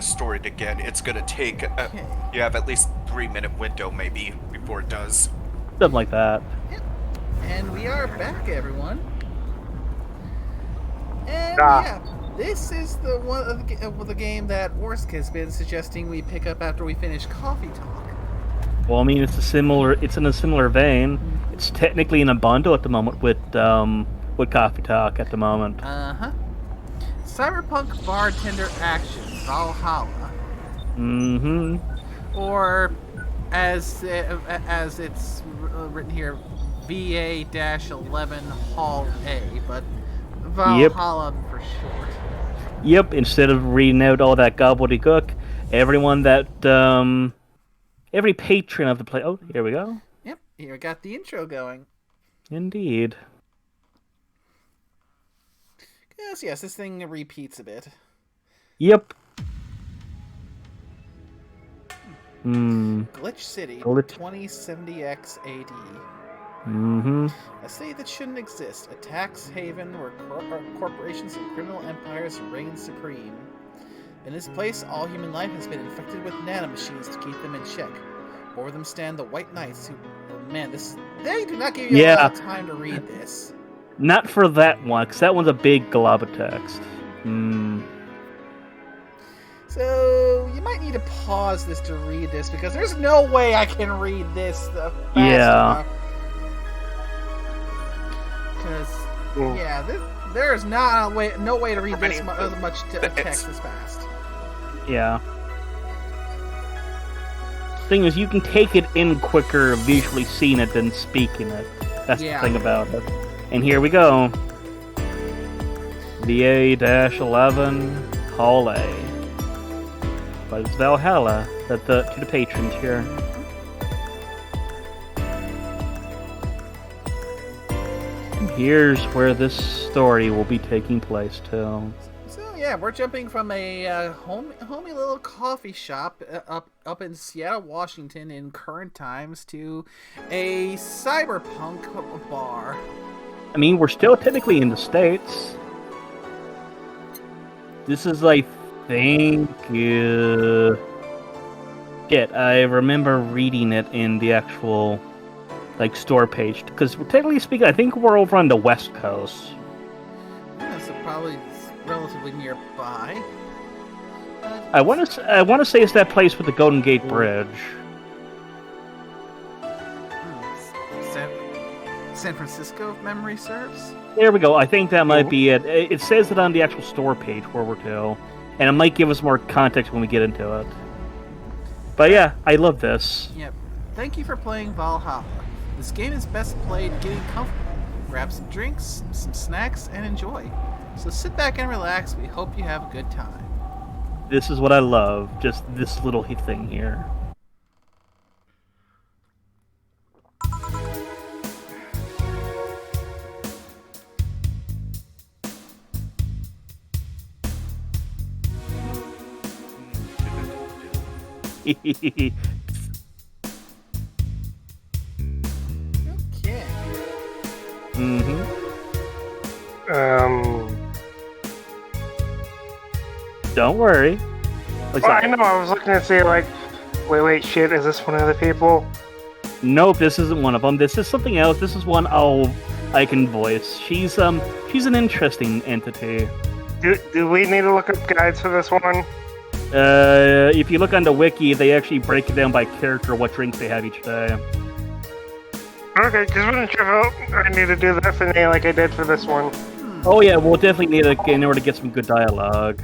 story again, it's gonna take. Okay. You have at least 3 minute window maybe before it does. Something like that. Yep. And we are back, everyone. And Ah. yeah, this is the one of the game that Orsk has been suggesting we pick up after we finish Coffee Talk. Well, I mean, it's in a similar vein. It's technically in a bundle at the moment with Coffee Talk at the moment. Uh-huh. Cyberpunk Bartender Action, Valhalla. Mm-hmm. Or, as it's written here, VA-11 Hall A, but Vallhalla for short. Yep, instead of reading out all that gobbledygook, everyone that, every patron of the play... Oh, here we go. Yep, here we got the intro going. Indeed. Yes, this thing repeats a bit. Yep. Glitch City, 2070X AD. Mm-hmm. A city that shouldn't exist, a tax haven where corporations and criminal empires reign supreme. In this place, all human life has been infected with nanomachines to keep them in check. Over them stand the White Knights who... Oh man, they do not give you a lot of time to read this. Not for that one, because that one's a big glob of text. So, you might need to pause this to read this, because there's no way I can read this fast Yeah. enough. Because, there is no way to read this much text this fast. Yeah. Thing is, you can take it in quicker visually seeing it than speaking it. That's the thing about it. And here we go. VA-11 Hall A. But it's Vallhalla to the patrons here. And here's where this story will be taking place too. So yeah, we're jumping from a homey little coffee shop up in Seattle, Washington in current times to a cyberpunk bar. I mean, we're still technically in the States. This is, I think... I remember reading it in the actual, store page. Because, technically speaking, I think we're over on the West Coast. Yeah, so probably relatively nearby. I want to say it's that place with the Golden Gate Bridge. San Francisco, if memory serves. There we go. I think that might be it. It says it on the actual store page where we're to, and it might give us more context when we get into it. But yeah, I love this. Yep. Thank you for playing Valhalla. This game is best played getting comfortable. Grab some drinks, some snacks, and enjoy. So sit back and relax. We hope you have a good time. This is what I love. Just this little thing here. Okay. Mm-hmm. Don't worry. I know, I was looking to see, wait, shit, is this one of the people? Nope, this isn't one of them. This is something else. This is one I can voice. She's an interesting entity. Do we need to look up guides for this one? If you look on the wiki, they actually break it down by character what drinks they have each day. Okay, just wasn't sure if I need to do that for me like I did for this one. Oh yeah, we'll definitely need it in order to get some good dialogue.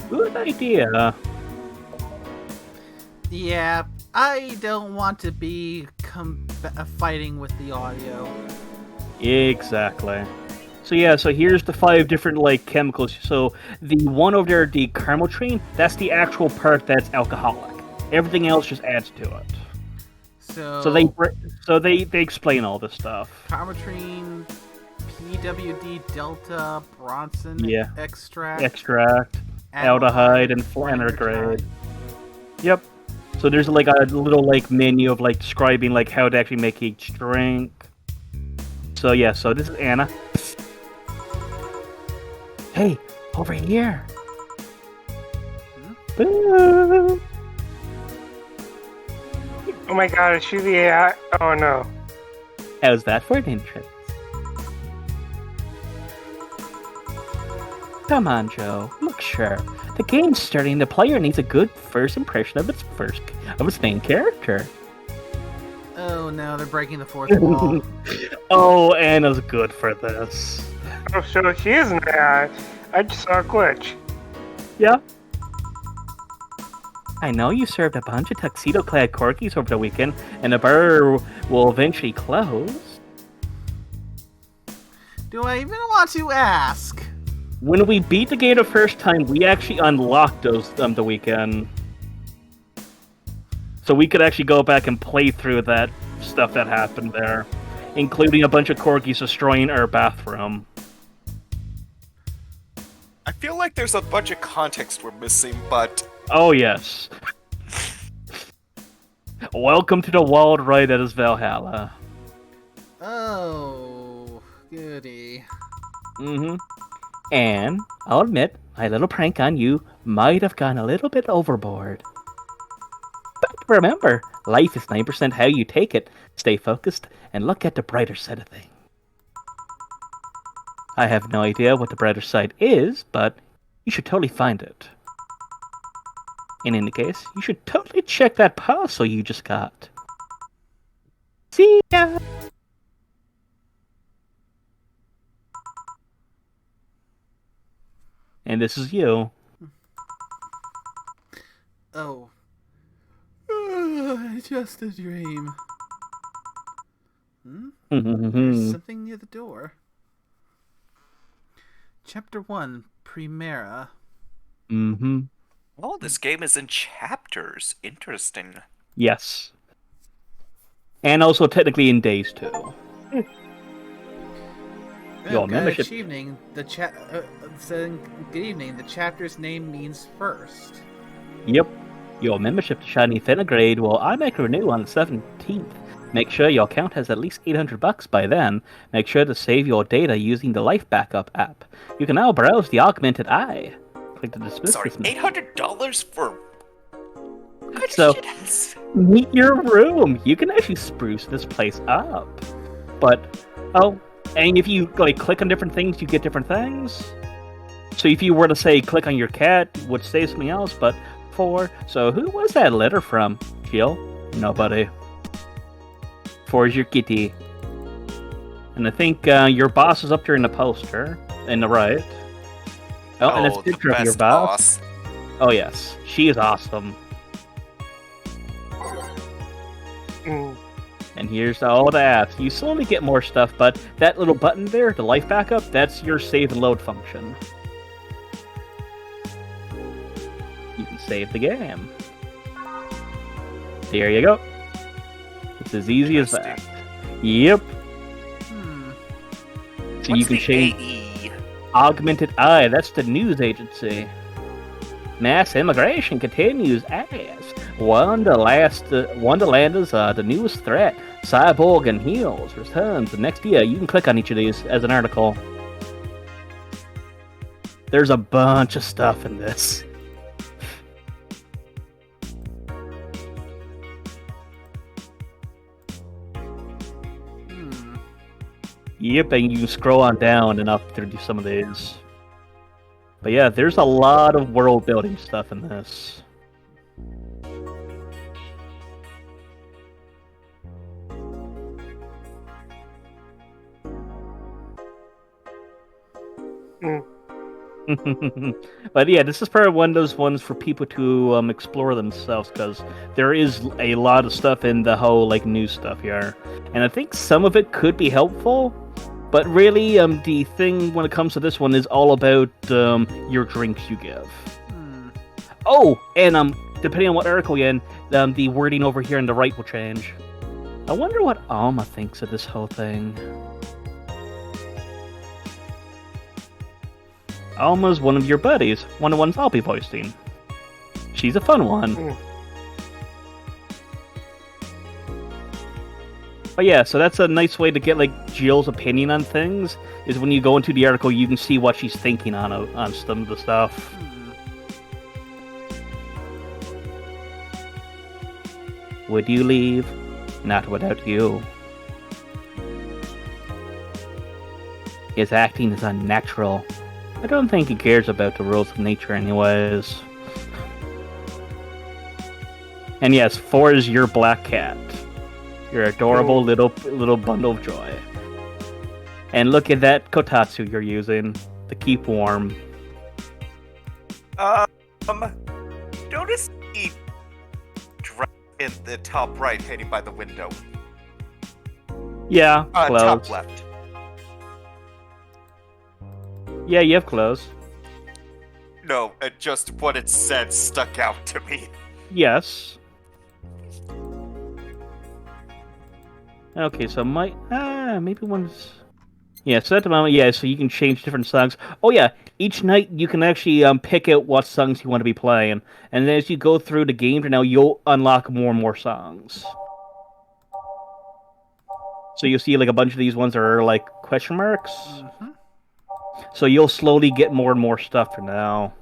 Good idea. Yeah, I don't want to be fighting with the audio. Exactly. So yeah, so here's the 5 different chemicals. So the one over there, the carmotrine, that's the actual part that's alcoholic. Everything else just adds to it. So they explain all this stuff. Carmotrine, PWD Delta, Bronson extract, aldehyde, and flanagrade. Yep. So there's a little menu of describing how to actually make each drink. So yeah, so this is Anna. Hey, over here. Hmm? Boo. Oh my god, is she the AI? Oh no. How's that for an entrance? Come on, Joe. Look sharp. The game's starting. The player needs a good first impression of its main character. Oh no, they're breaking the fourth wall. Oh, Anna's good for this. Oh, so she is an AI. I just saw a glitch. Yeah. I know you served a bunch of tuxedo-clad corgis over the weekend, and the bar will eventually close. Do I even want to ask? When we beat the game the first time, we actually unlocked those the weekend. So we could actually go back and play through that stuff that happened there, including a bunch of corgis destroying our bathroom. I feel like there's a bunch of context we're missing, but Oh, yes. Welcome to the wild ride that is Vallhalla. Oh, goody. Mm-hmm. And, I'll admit, my little prank on you might have gone a little bit overboard. But remember, life is 9% how you take it. Stay focused and look at the brighter side of things. I have no idea what the brighter side is, but you should totally find it. In any case, you should totally check that parcel you just got. See ya! And this is you. Oh. Just a dream. Hmm? There's something near the door. Chapter 1, Primera. Mm-hmm. oh, this game is in chapters. Interesting. Yes. And also technically in days too. Your membership. Good evening. Saying good evening. The chapter's name means first. Yep. Your membership to Shiny Fenigrade will automatically renew on the 17th. Make sure your account has at least $800 by then. Make sure to save your data using the Life Backup app. You can now browse the Augmented Eye. Click to dismiss Sorry, this. $800 for good So- shit ass. Meet your room. You can actually spruce this place up. But, oh, and if you click on different things, you get different things. So if you were to say click on your cat, it would say something else, but so who was that letter from? Jill? Nobody. Is your kitty. And I think your boss is up there in the poster, in the right. Oh, and it's a the picture of your best boss. Oh yes, she is awesome. Mm. And here's all the apps. You slowly get more stuff, but that little button there, the life backup, that's your save and load function. You can save the game. There you go. It's as easy as that. Yep. So What's you can the change AE? Augmented Eye. That's the news agency. Mass immigration continues as Wonderland is the newest threat. Cyborg and Heels returns the next year. You can click on each of these as an article. There's a bunch of stuff in this. Yep, and you can scroll on down and up through some of these. But yeah, there's a lot of world building stuff in this. But yeah, this is probably one of those ones for people to explore themselves, because there is a lot of stuff in the whole news stuff here, and I think some of it could be helpful. But really, the thing when it comes to this one is all about your drinks you give. Oh, and depending on what article you're in, the wording over here on the right will change. I wonder what Alma thinks of this whole thing. Alma's one of your buddies, one of the ones I'll be voicing. She's a fun one. But yeah, so that's a nice way to get like Jill's opinion on things. Is when you go into the article, you can see what she's thinking on some of the stuff. Would you leave? Not without you. His acting is unnatural. I don't think he cares about the rules of nature anyways. And yes, 4 is your black cat. Your adorable little bundle of joy. And look at that kotatsu you're using to keep warm. Notice the dress in the top right hanging by the window. Yeah, clothes. Top left. Yeah, you have clothes. No, just what it said stuck out to me. Yes. Okay, so maybe one's... Yeah, so at the moment, yeah, so you can change different songs. Oh yeah, each night you can actually pick out what songs you want to be playing. And then as you go through the game, now you'll unlock more and more songs. So you'll see like a bunch of these ones are like question marks. Mm-hmm. So you'll slowly get more and more stuff for now.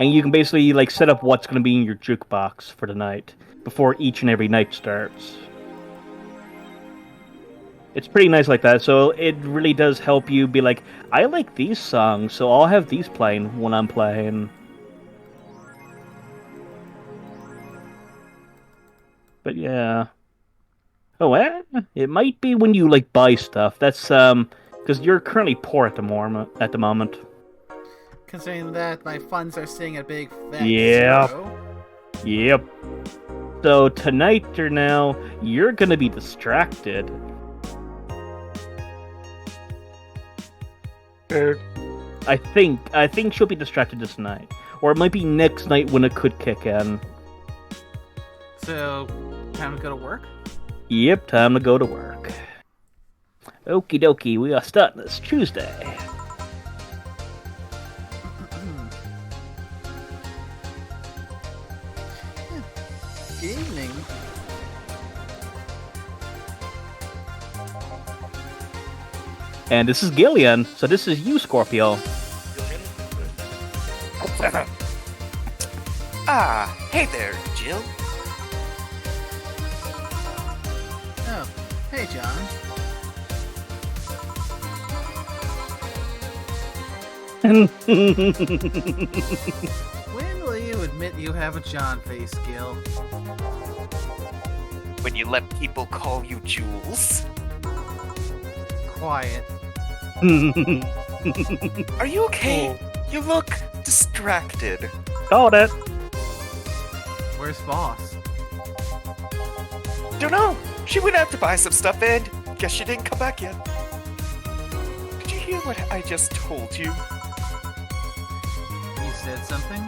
And you can basically like set up what's going to be in your jukebox for the night before each and every night starts. It's pretty nice like that, so it really does help you be like, I like these songs, so I'll have these playing when I'm playing. But yeah. Oh, it might be when you like buy stuff. That's because you're currently poor at the moment. Considering that my funds are sitting at a big fat Yeah. zero. Yep. So tonight or now, you're gonna be distracted. I think she'll be distracted this night. Or it might be next night when it could kick in. So, time to go to work? Yep, time to go to work. Okie dokie, we are starting this Tuesday. Good evening. And this is Gillian, so this is you, Scorpio. Hey there, Jill. Oh, hey, John. When will you admit you have a John face, Gil? When you let people call you Jules. Quiet. Are you okay? You look distracted. Called it. Where's Boss? Don't know. She went out to buy some stuff and guess she didn't come back yet. Did you hear what I just told you? You said something?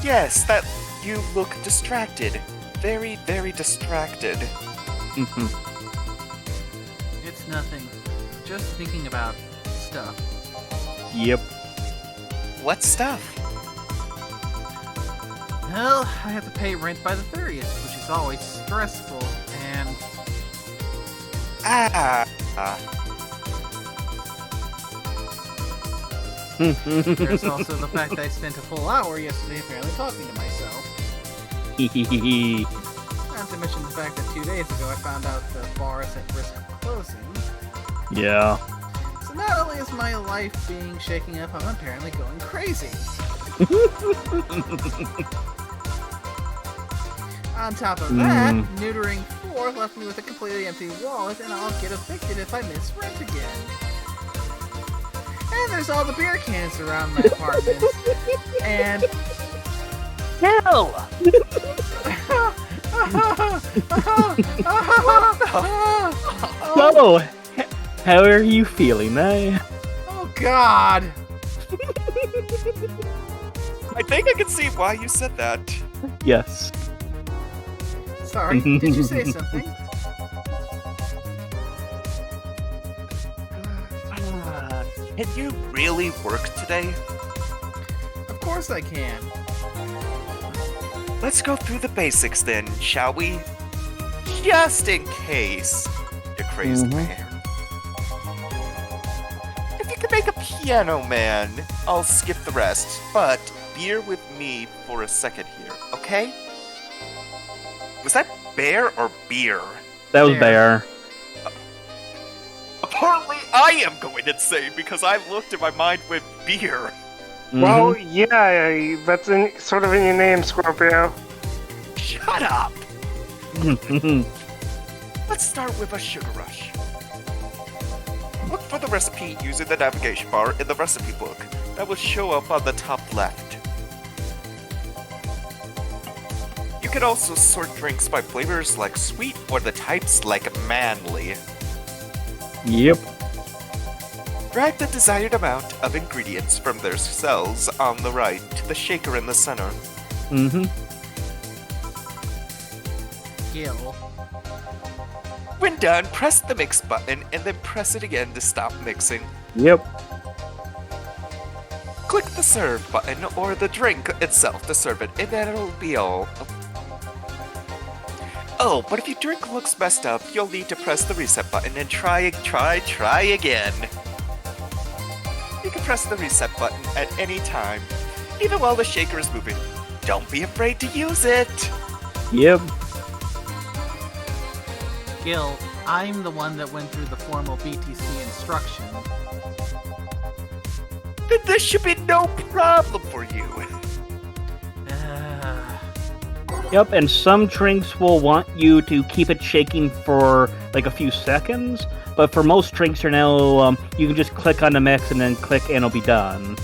Yes, that you look distracted. Very, very distracted. It's nothing. Just thinking about stuff. Yep. What stuff? Well, I have to pay rent by the 30th, which is always stressful, and... There's also the fact that I spent a full hour yesterday apparently talking to myself. Not to mention the fact that 2 days ago I found out the bar is at risk of closing. Yeah. So not only is my life being shaken up, I'm apparently going crazy. On top of that, neutering 4 left me with a completely empty wallet, and I'll get evicted if I miss rent again. And there's all the beer cans around my apartment. And... Hell! So, how are you feeling, eh? Oh, God! I think I can see why you said that. Yes. Sorry, did you say something? Can you really work today? Of course I can. Let's go through the basics then, shall we? just in case, you crazy man. If you could make a piano man, I'll skip the rest, but bear with me for a second here, okay? Was that bear or beer? That was Bear. Apparently I am going insane because I looked and my mind went beer. Well, yeah, that's sort of in your name, Scorpio. Shut up! Let's start with a sugar rush. Look for the recipe using the navigation bar in the recipe book. That will show up on the top left. You can also sort drinks by flavors like sweet or the types like manly. Yep. Drag the desired amount of ingredients from their cells on the right to the shaker in the center. Gil. When done, press the mix button and then press it again to stop mixing. Yep. Click the serve button or the drink itself to serve it, and that'll be all. Oh, but if your drink looks messed up, you'll need to press the reset button and try again. You can press the reset button at any time, even while the shaker is moving. Don't be afraid to use it! Yep. Gil, I'm the one that went through the formal BTC instruction. Then this should be no problem for you. Yep, and some drinks will want you to keep it shaking for like a few seconds, but for most drinks are now, you can just click on the mix and then click and it'll be done.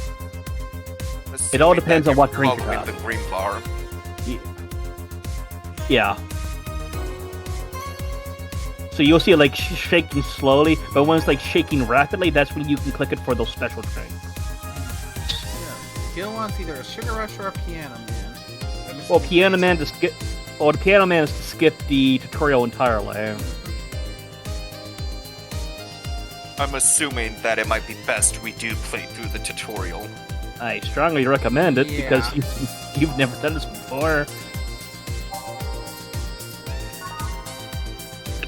It all depends on what drink you're following the green bar. Yeah. So you'll see it like shaking slowly, but when it's like shaking rapidly, that's when you can click it for those special drinks. Yeah. Gil wants either a sugar rush or a piano man. Well, Piano Man to skip. Well, the Piano Man is to skip the tutorial entirely. I'm assuming that it might be best we do play through the tutorial. I strongly recommend it Yeah. because you've never done this before.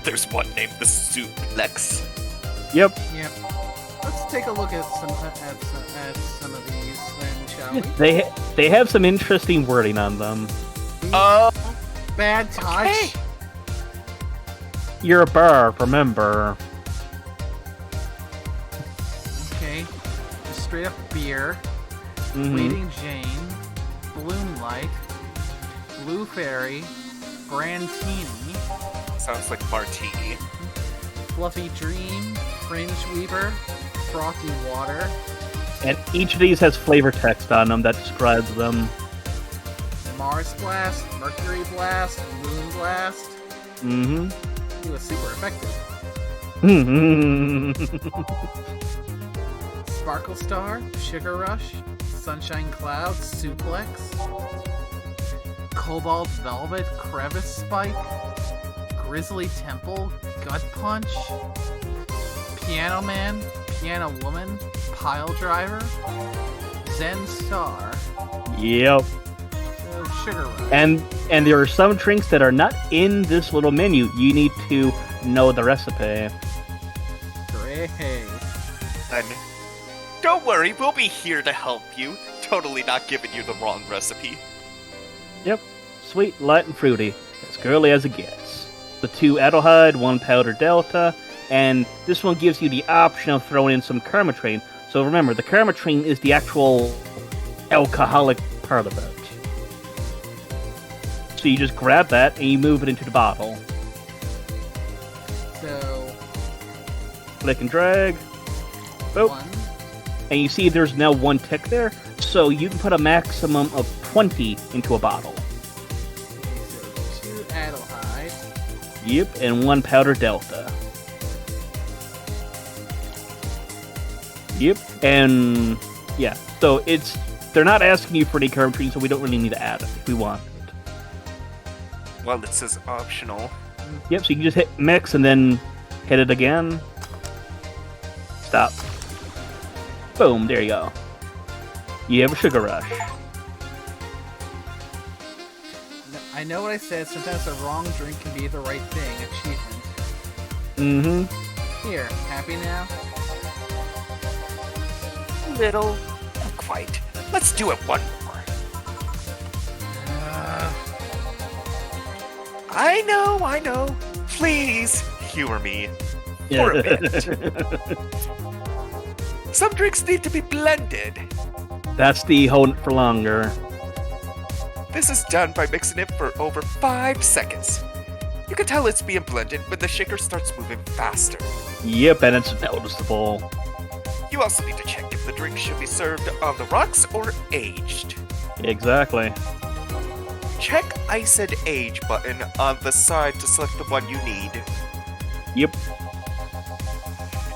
There's one named the Suplex. Yep. Yep. Let's take a look at some of these then, shall we? They have some interesting wording on them. Bad touch. Okay. You're a bar, remember. Okay. Just straight up beer. Mhm. Waiting Jane. Bloom Light. Blue Fairy. Brandtini. Sounds like martini. Fluffy Dream. Fringe Weaver. Frothy Water. And each of these has flavor text on them that describes them. Mars Blast. Mercury Blast. Moon Blast. Mm-hmm. He was super effective. Sparkle Star. Sugar Rush. Sunshine Cloud. Suplex. Cobalt Velvet. Crevice Spike. Grizzly Temple. Gut Punch. Piano Man. Piano Woman. Pile Driver. Zen Star. Yep. Sugar Rush. And there are some drinks that are not in this little menu. You need to know the recipe. Great. Then, don't worry, we'll be here to help you. Totally not giving you the wrong recipe. Yep. Sweet, light, and fruity. As girly as it gets. The 2 Adelhyde, 1 Powder Delta, and this one gives you the option of throwing in some Karmatrain. So remember, the Karmatrain is the actual alcoholic part of it. So you just grab that and you move it into the bottle. So, Click and drag. Boop. 1. And you see there's now 1 tick there. So you can put a maximum of 20 into a bottle. So 2 Adelhyde. Yep, and 1 Powder Delta. Yep, and yeah, so they're not asking you for any Karmatrain, so we don't really need to add it if we want it. Well, it says optional. Yep, so you can just hit mix and then hit it again. Stop. Boom, there you go. You have a sugar rush. I know what I said. Sometimes the wrong drink can be the right thing. Achievement. Mm-hmm. Here, happy now? Little. Not quite. Let's do it one more. I know. Please humor me for a bit. Some drinks need to be blended. That's the hold it for longer. This is done by mixing it for over 5 seconds. You can tell it's being blended when the shaker starts moving faster. Yep, and it's noticeable. You also need to check if the drink should be served on the rocks or aged. Exactly. Check Ice and Age button on the side to select the one you need. Yep.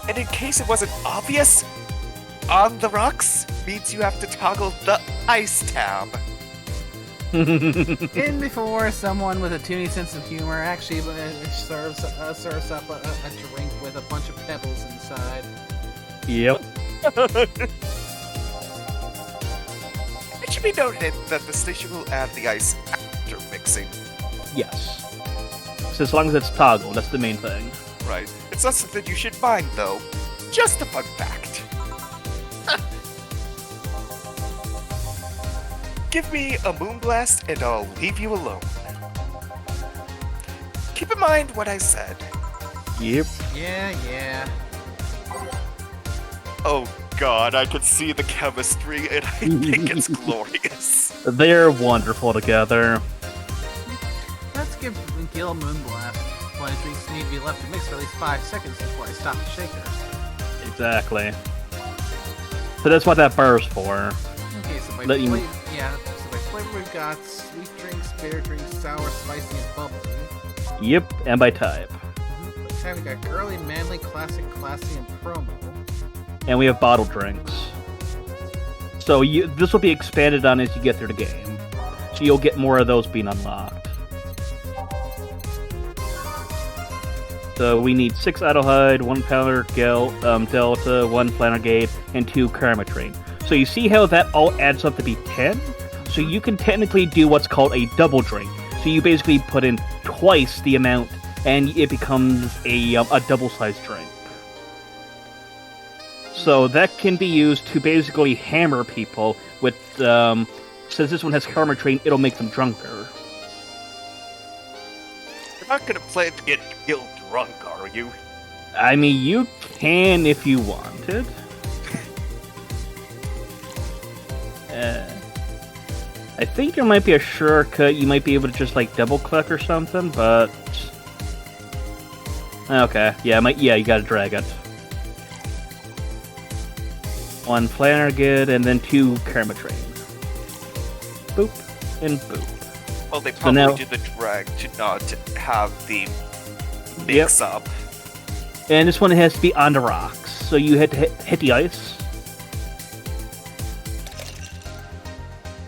And in case it wasn't obvious, on the rocks means you have to toggle the Ice tab. In before someone with a toony sense of humor actually serves up a drink with a bunch of pebbles inside. Yep. It should be noted that the station will add the ice after mixing. Yes. So as long as it's toggled, that's the main thing. Right. It's not something you should mind, though. Just a fun fact. Give me a moonblast and I'll leave you alone. Keep in mind what I said. Yep. Yeah. Oh god, I can see the chemistry and I think it's glorious. They're wonderful together. Let's give Gil a moonblast. But drinks need to be left to mix for at least 5 seconds before I stop the shaker. Exactly. So that's what that bar's for. Okay, so by Let you- flavor we've got sweet drinks, bitter drinks, sour, spicy, and bubbly. Yep, and by type. By type we got girly, manly, classic, classy, and promo. And we have bottled drinks. So this will be expanded on as you get through the game. So you'll get more of those being unlocked. So we need 6 Idlehyde, 1 Powder Delta, 1 Flannergate, and 2 Karmatrain. So you see how that all adds up to be 10? So you can technically do what's called a double drink. So you basically put in twice the amount, and it becomes a double-sized drink. So that can be used to basically hammer people with, since this one has Karmatrain, it'll make them drunker. You're not gonna plan to get Gil drunk, are you? I mean, you can if you wanted. I think there might be a shortcut. You might be able to just like double click or something, but okay, yeah, you gotta drag it. 1 Flannergid and then 2 Karmatrain. Boop and boop. Well, they So probably now- do the drag to not have the mix up. And this one has to be on the rocks, so you had to hit the ice.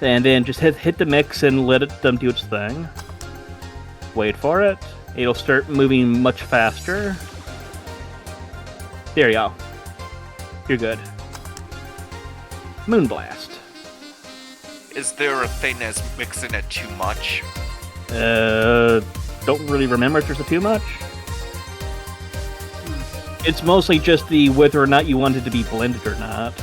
And then just hit the mix and let it do its thing. Wait for it. It'll start moving much faster. There you go. You're good. Moonblast. Is there a thing that's mixing it too much? Don't really remember if there's a too much. It's mostly just the whether or not you want it to be blended or not.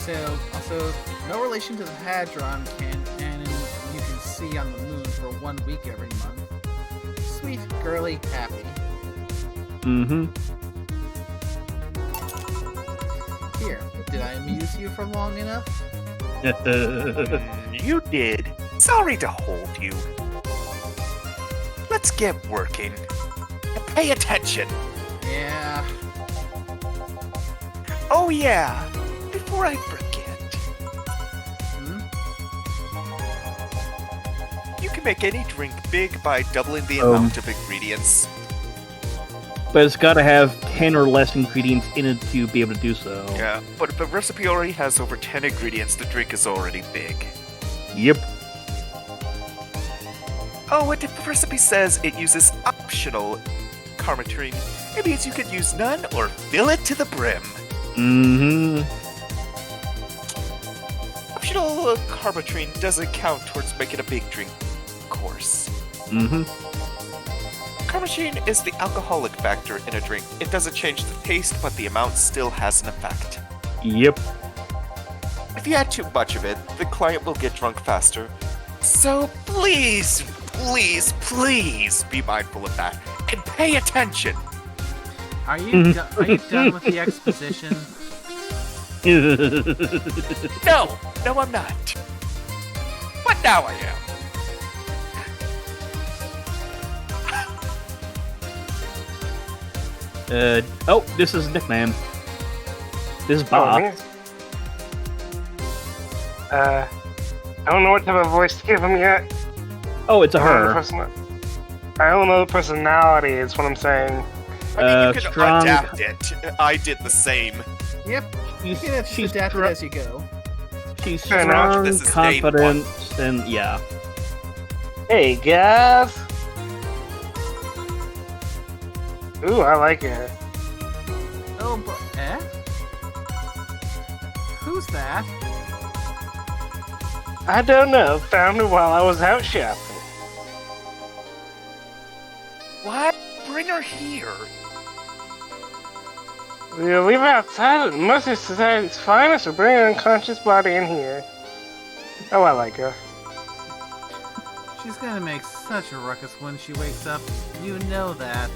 So, also, no relation to the Hadron cannon you can see on the moon for 1 week every month. Sweet, girly, happy. Mm-hmm. Here, did I amuse you for long enough? You did. Sorry to hold you. Let's get working. And pay attention. Yeah. Oh yeah, before I forget, Hmm? you can make any drink big by doubling the amount of ingredients. But it's got to have 10 or less ingredients in it to be able to do so. Yeah, but if a recipe already has over 10 ingredients, the drink is already big. Yep. Oh, and if the recipe says it uses optional Karmatrine, it means you can use none or fill it to the brim. Mm-hmm. occasional carbotrine doesn't count towards making a big drink, of course. Mm-hmm. Carbotrine is the alcoholic factor in a drink. It doesn't change the taste, but the amount still has an effect. Yep. If you add too much of it, the client will get drunk faster. So please, please, please be mindful of that and pay attention. Are you done with the exposition? No, I'm not. But now I am. Oh, this is his nickname. This is Oh, Bob. man. I don't know what type of voice to give him yet. Oh, it's a I don't know the her. I don't know the personality, is what I'm saying. I mean, you can strong- adapt it. I did the same. Yep. You can just adapt it as you go. She's Fair enough. strong, This is day confident, and yeah. Hey, guys! Ooh, I like it. Oh, eh? Who's that? I don't know. Found her while I was out shopping. What? Bring her here. We'll leave her outside. Most of society's finest or bring her unconscious body in here. Oh, I like her. She's gonna make such a ruckus when she wakes up. You know that.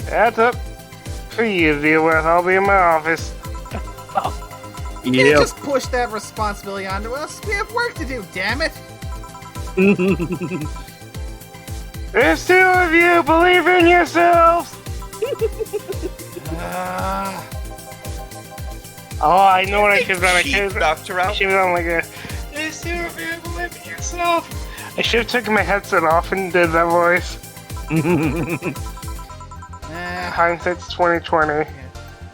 That's up for you to deal with. I'll be in my office. You can't Yep. just push that responsibility onto us. We have work to do, damn it! There's two of you. Believe in yourselves. Oh, I know what I should have done. I She should knocked her out. have done like a. There's two of you. Believe in yourself. I should have taken my headset off and did that voice. Hindsight's 2020.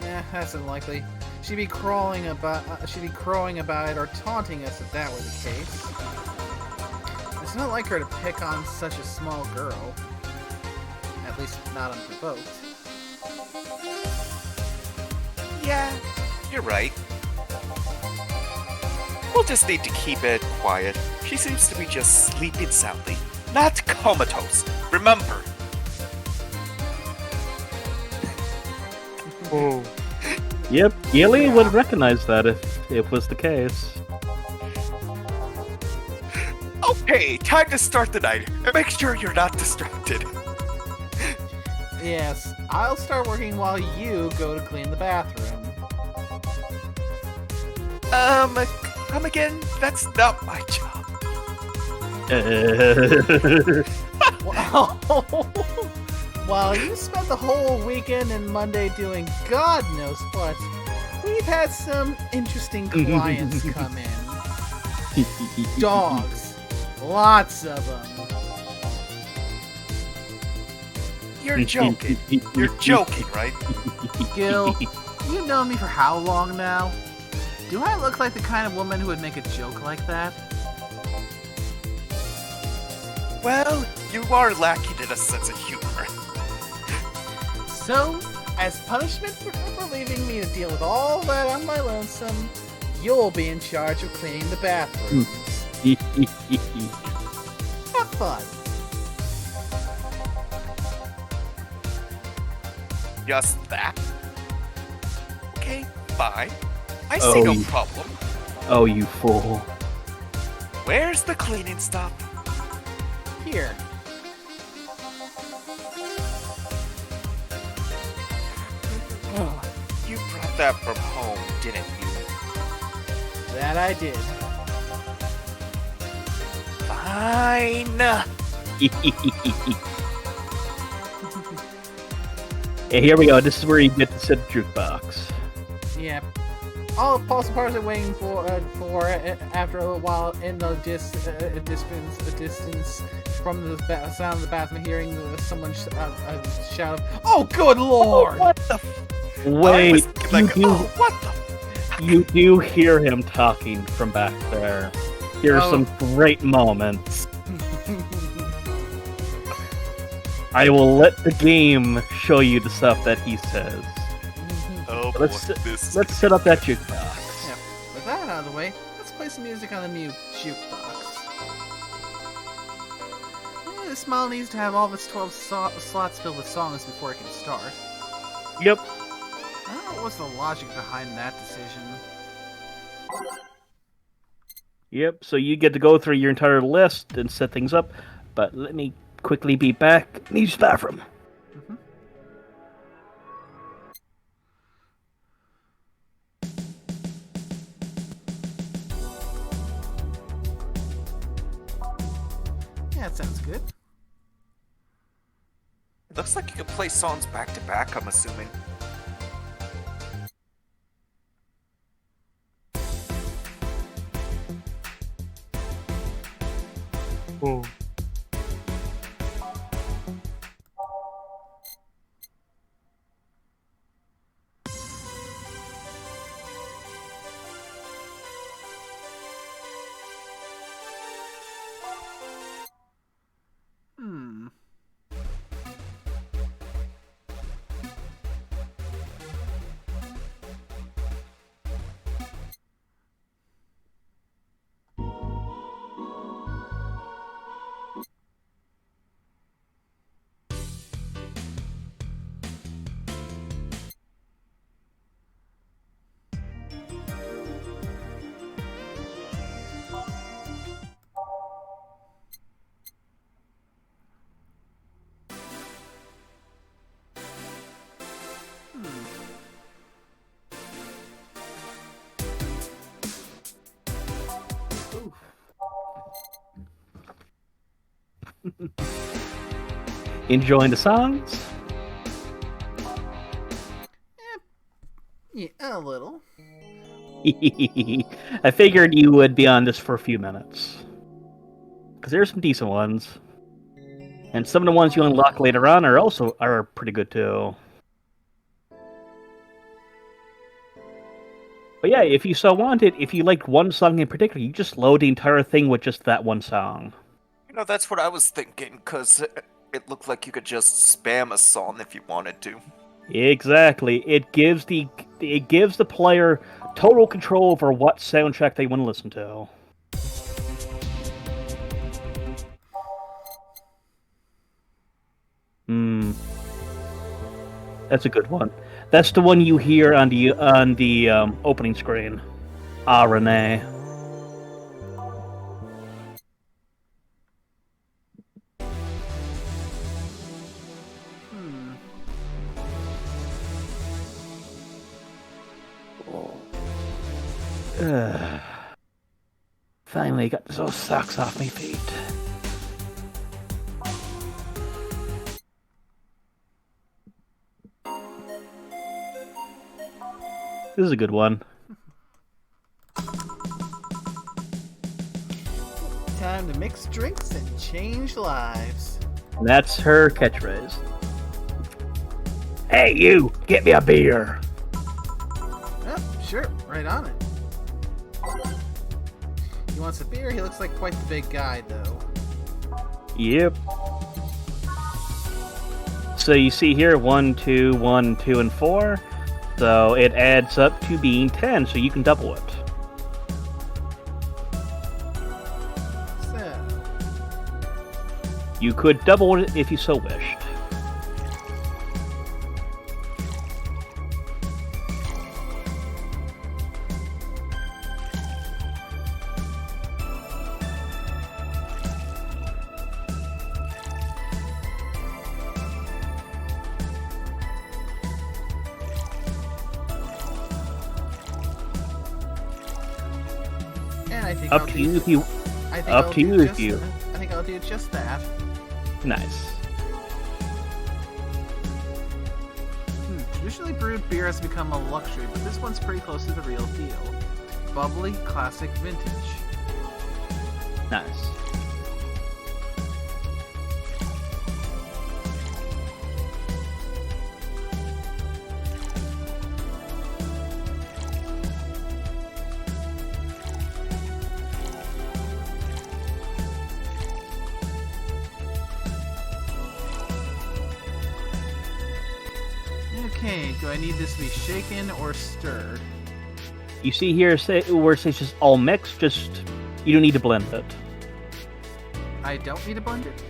Yeah, that's unlikely. She'd be crowing about it or taunting us if that were the case. It's not like her to pick on such a small girl. At least not unprovoked. Yeah, you're right. We'll just need to keep it quiet. She seems to be just sleeping soundly, not comatose. Remember. Ooh. Yep, Gilly would recognize that if it was the case. Okay, time to start the night. Make sure you're not distracted. Yes, I'll start working while you go to clean the bathroom. Come again? That's not my job. Wow. While you spent the whole weekend and Monday doing God knows what, we've had some interesting clients come in. Dogs. Lots of them. You're joking. You're joking, right? Gil, you've known me for how long now? Do I look like the kind of woman who would make a joke like that? Well, you are lacking in a sense of humor. So, as punishment for leaving me to deal with all that on my lonesome, you'll be in charge of cleaning the bathrooms. Have fun. Just that? Okay, fine. I see no you- problem. Oh, you fool. Where's the cleaning stuff? Here. You brought that from home, didn't you? That I did. Fine. Hey, here we go. This is where you get to set the jukebox. Yep. All Paul's parts are waiting for after a little while in the distance from the sound of the bathroom, hearing someone shout, "Oh, good lord!" What the? I Wait, was like, you, oh, what the? you do hear him talking from back there. Here are Oh. some great moments. I will let the game show you the stuff that he says. Oh boy, Let's this. let's set up that jukebox. Yeah, out of the way, let's play some music on the new jukebox. This model needs to have all of its 12 slots filled with songs before it can start. Yep. I don't know what was the logic behind that decision. Yep, so you get to go through your entire list and set things up, but let me quickly be back. Need to bathroom. Yeah, that sounds good. Looks like you can play songs back to back, I'm assuming. Hmm. Hmm. Enjoying the songs? Yeah, a little. I figured you would be on this for a few minutes. Because there's some decent ones. And some of the ones you unlock later on are pretty good too. But yeah, if you so wanted, if you liked one song in particular, you just load the entire thing with just that one song. You know, that's what I was thinking, because it looked like you could just spam a song if you wanted to. Exactly. It gives the player total control over what soundtrack they want to listen to. That's a good one. That's the one you hear on the opening screen. Ah, Renee. Finally got those socks off my feet. This is a good one. Time to mix drinks and change lives. And that's her catchphrase. Hey, you! Get me a beer! Oh, sure, right on it. He wants a beer, he looks like quite the big guy, though. Yep. So you see here, 1, 2, 1, 2, and 4. So it adds up to being 10, so you can double it. So, You could double it if you so wished. and I think Up I'll to do- you if you. I think up I'll to do you if just- you- I think I'll do just that. Nice. Traditionally brewed beer has become a luxury, but this one's pretty close to the real deal. Bubbly, classic, vintage. Nice. Okay, do I need this to be shaken or stirred? You see here where it says just all mixed, just you don't need to blend it. I don't need to blend it?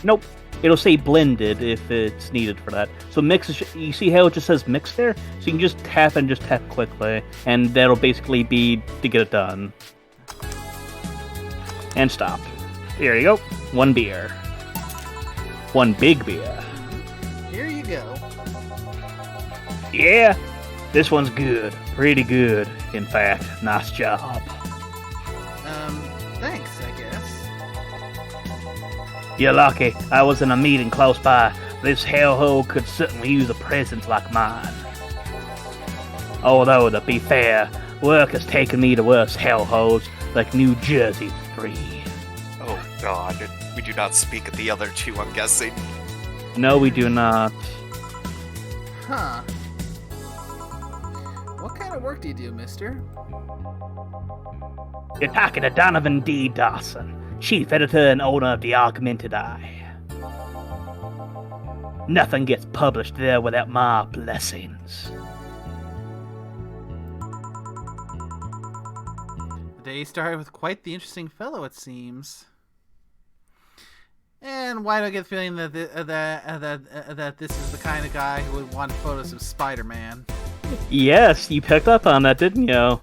Nope. It'll say blended if it's needed for that. So mix is, you see how it just says mix there? So you can just tap and just tap quickly, and that'll basically be to get it done. And stop. There you go. One beer. One big beer. Here you go. Yeah, this one's good. Pretty good. In fact, nice job. Thanks, I guess. You're lucky. I was in a meeting close by. This hellhole could certainly use a presence like mine. Although, to be fair, work has taken me to worse hellholes like New Jersey 3. Oh god, we do not speak of the other two, I'm guessing. No, we do not. Huh. What kind of work do you do, mister? You're talking to Donovan D. Dawson, chief editor and owner of the Augmented Eye. Nothing gets published there without my blessings. The day started with quite the interesting fellow, it seems. And why do I get the feeling that that this is the kind of guy who would want photos of Spider-Man? Yes, you picked up on that, didn't you?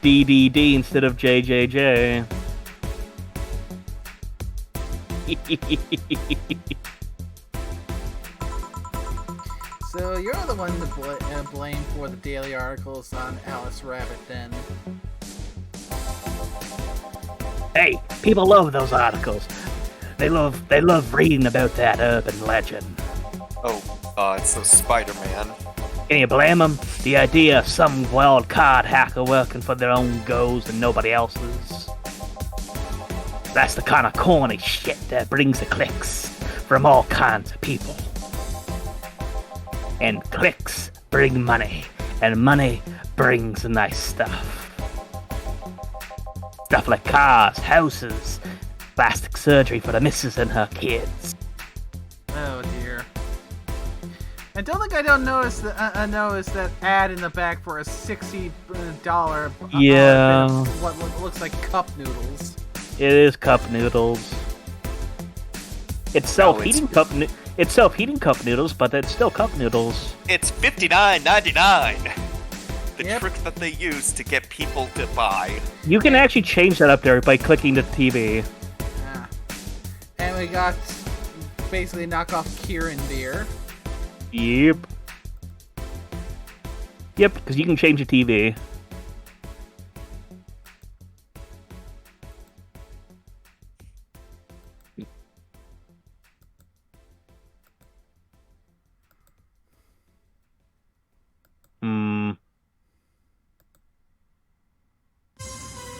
DDD instead of JJJ. So you're the one to blame for the daily articles on Alice Rabbit, then? Hey, people love those articles. They love reading about that urban legend. Oh, it's so Spider-Man. Can you blame them? The idea of some wild card hacker working for their own goals and nobody else's. That's the kind of corny shit that brings the clicks from all kinds of people. And clicks bring money, and money brings nice stuff. Stuff like cars, houses, plastic surgery for the missus and her kids. Oh dear. And don't think I don't notice that ad in the back for a $60 Yeah. What looks like cup noodles. It is cup noodles. It's self-heating cup noodles, but it's still cup noodles. It's $59.99. The Yep. trick that they use to get people to buy. You can actually change that up there by clicking the TV. Ah. And we got basically knockoff Kirin beer. Yep. Yep, because you can change the TV.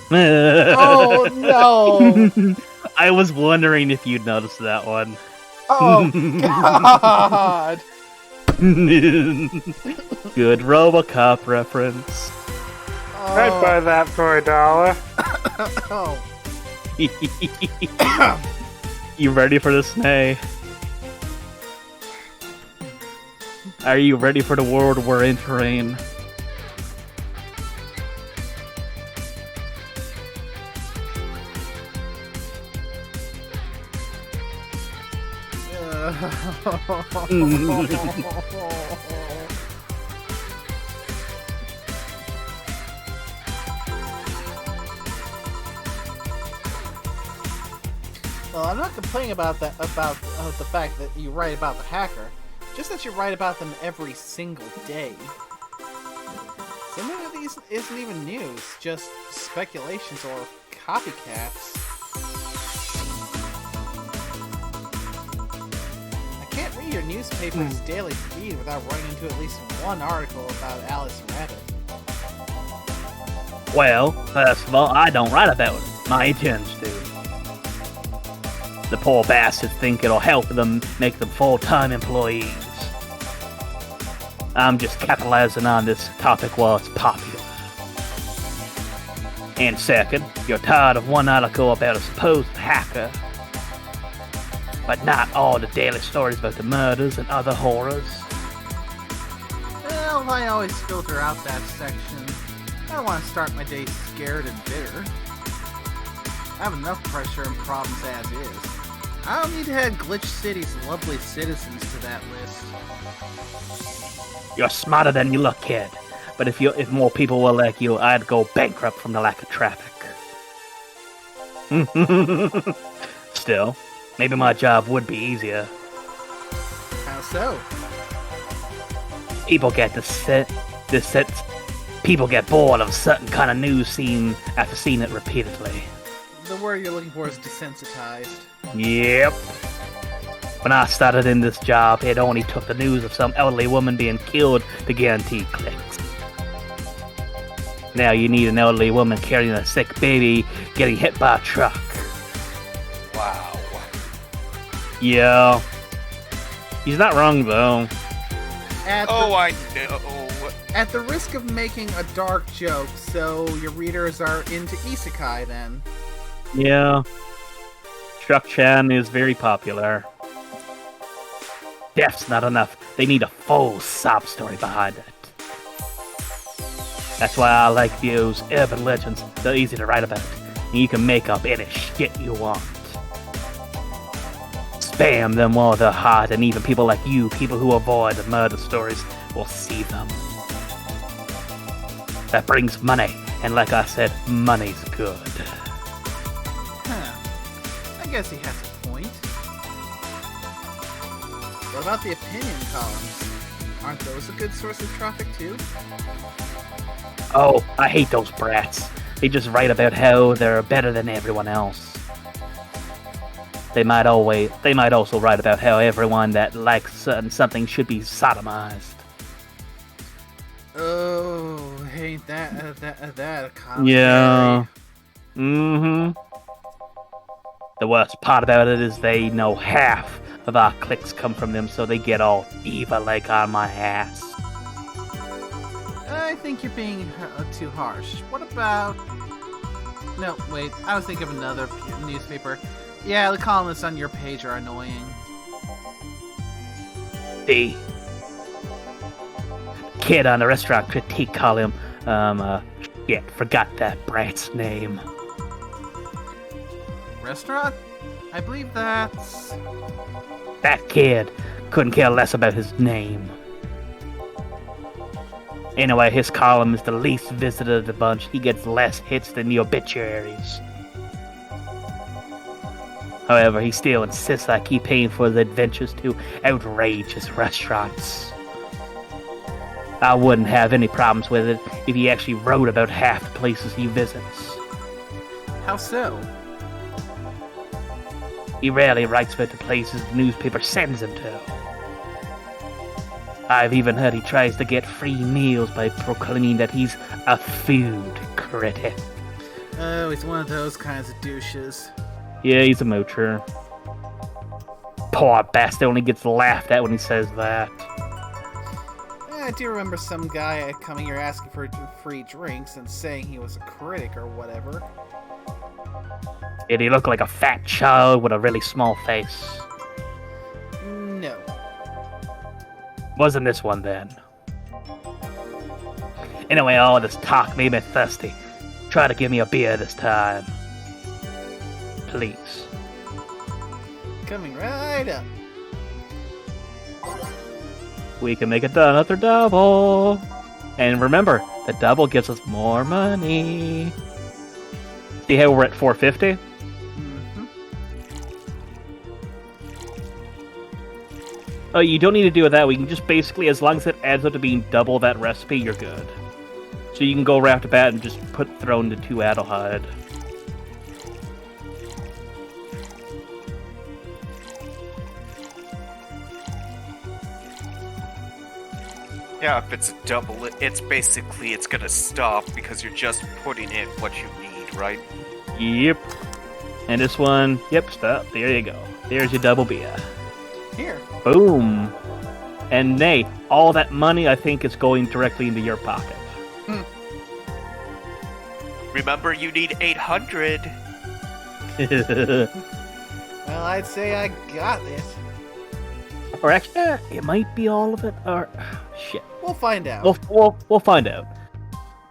Oh no! I was wondering if you'd noticed that one. Oh god! Good RoboCop reference. I'd buy that for $1. Oh. You ready for this, Nay? Are you ready for the world we're entering? Well, I'm not complaining about that the fact that you write about the hacker, just that you write about them every single day. So many of these isn't even news, just speculations or copycats. I can't read your newspaper's daily feed without running into at least one article about Alice Rabbit. Well, first of all, I don't write about it. My interns do. The poor bastards think it'll help them make them full-time employees. I'm just capitalizing on this topic while it's popular. And second, you're tired of one article about a supposed hacker, but not all the daily stories about the murders and other horrors. Well, I always filter out that section. I don't want to start my day scared and bitter. I have enough pressure and problems as is. I don't need to add Glitch City's lovely citizens to that list. You're smarter than you look, kid. But if more people were like you, I'd go bankrupt from the lack of traffic. Still, maybe my job would be easier. How so? People get people get bored of a certain kind of news scene after seeing it repeatedly. The word you're looking for is desensitized. Yep. When I started in this job, it only took the news of some elderly woman being killed to guarantee clicks. Now you need an elderly woman carrying a sick baby getting hit by a truck. Wow. Yeah. He's not wrong, though. I know. At the risk of making a dark joke, so your readers are into isekai then. Yeah. Truck-chan is very popular. Death's not enough. They need a full sob story behind it. That's why I like those urban legends. They're easy to write about. And you can make up any shit you want. Spam them while they're hot, and even people like you, people who avoid the murder stories, will see them. That brings money, and like I said, money's good. Huh. I guess he has a point. What about the opinion columns? Aren't those a good source of traffic too? Oh, I hate those brats. They just write about how they're better than everyone else. They might also write about how everyone that likes something should be sodomized. Oh, ain't that a commentary? Yeah. Mm-hmm. The worst part about it is they know half of our clicks come from them, so they get all evil like on my ass. I think you're being too harsh. What about... No, wait. I was thinking of another newspaper. Yeah, the columnists on your page are annoying. The kid on the restaurant critique column, shit, forgot that brat's name. Restaurant? I believe that's... That kid couldn't care less about his name. Anyway, his column is the least visited of the bunch. He gets less hits than the obituaries. However, he still insists I keep paying for the adventures to outrageous restaurants. I wouldn't have any problems with it if he actually wrote about half the places he visits. How so? He rarely writes about the places the newspaper sends him to. I've even heard he tries to get free meals by proclaiming that he's a food critic. Oh, he's one of those kinds of douches. Yeah, he's a moocher. Poor bastard only gets laughed at when he says that. I do remember some guy coming here asking for free drinks and saying he was a critic or whatever. Did he look like a fat child with a really small face? No. Wasn't this one then? Anyway, all this talk made me thirsty. Try to give me a beer this time. Please. Coming right up. We can make another double. And remember, the double gives us more money. See how we're at 450? Oh, you don't need to do that. We can just basically, as long as it adds up to being double that recipe, you're good. So you can go right off the bat and just throw into 2 Adelheid. Yeah, if it's a double, it's gonna stop because you're just putting in what you need, right? Yep. And this one, yep, stop. There you go. There's your double beer. Here. Boom. And Nate, all that money, I think, is going directly into your pocket. Remember, you need 800. Well, I'd say I got it. Or actually, it might be all of it. Or shit. We'll find out. We'll find out.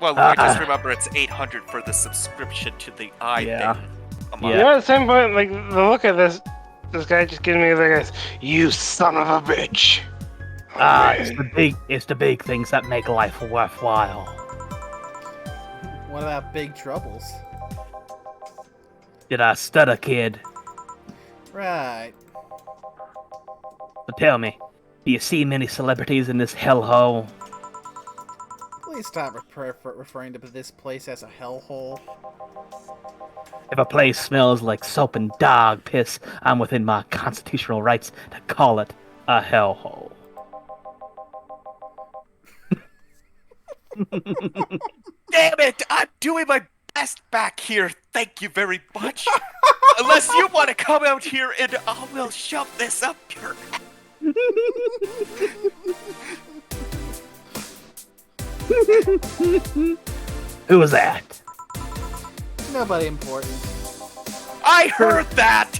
Well, I just remember it's 800 for the subscription to the thing a month. Yeah, at the same point, like, the look at this guy just giving me like this, you son of a bitch. It's the big things that make life worthwhile. What about big troubles? Did I stutter, kid? Right. So tell me, do you see many celebrities in this hellhole? Please stop referring to this place as a hellhole. If a place smells like soap and dog piss, I'm within my constitutional rights to call it a hellhole. Damn it! I'm doing my best back here. Thank you very much. Unless you want to come out here and I will shove this up your. Who was that? Nobody important. I heard that.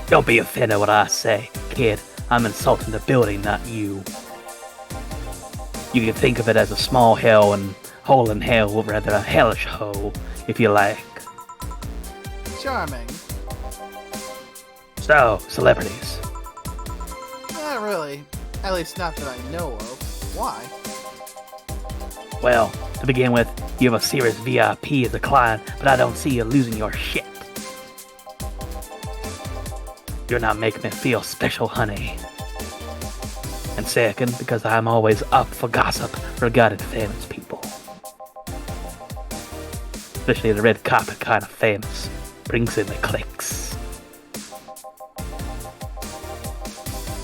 Don't be offended what I say, kid. I'm insulting the building, not you. You can think of it as a small hell and hole in hell, or rather a hellish hole, if you like. Charming. So, celebrities. Not really. At least not that I know of. Why? Well, to begin with, you have a serious VIP as a client, but I don't see you losing your shit. You're not making me feel special, honey. And second, because I'm always up for gossip regarding famous people. Especially the red carpet kind of famous. Brings in the clicks.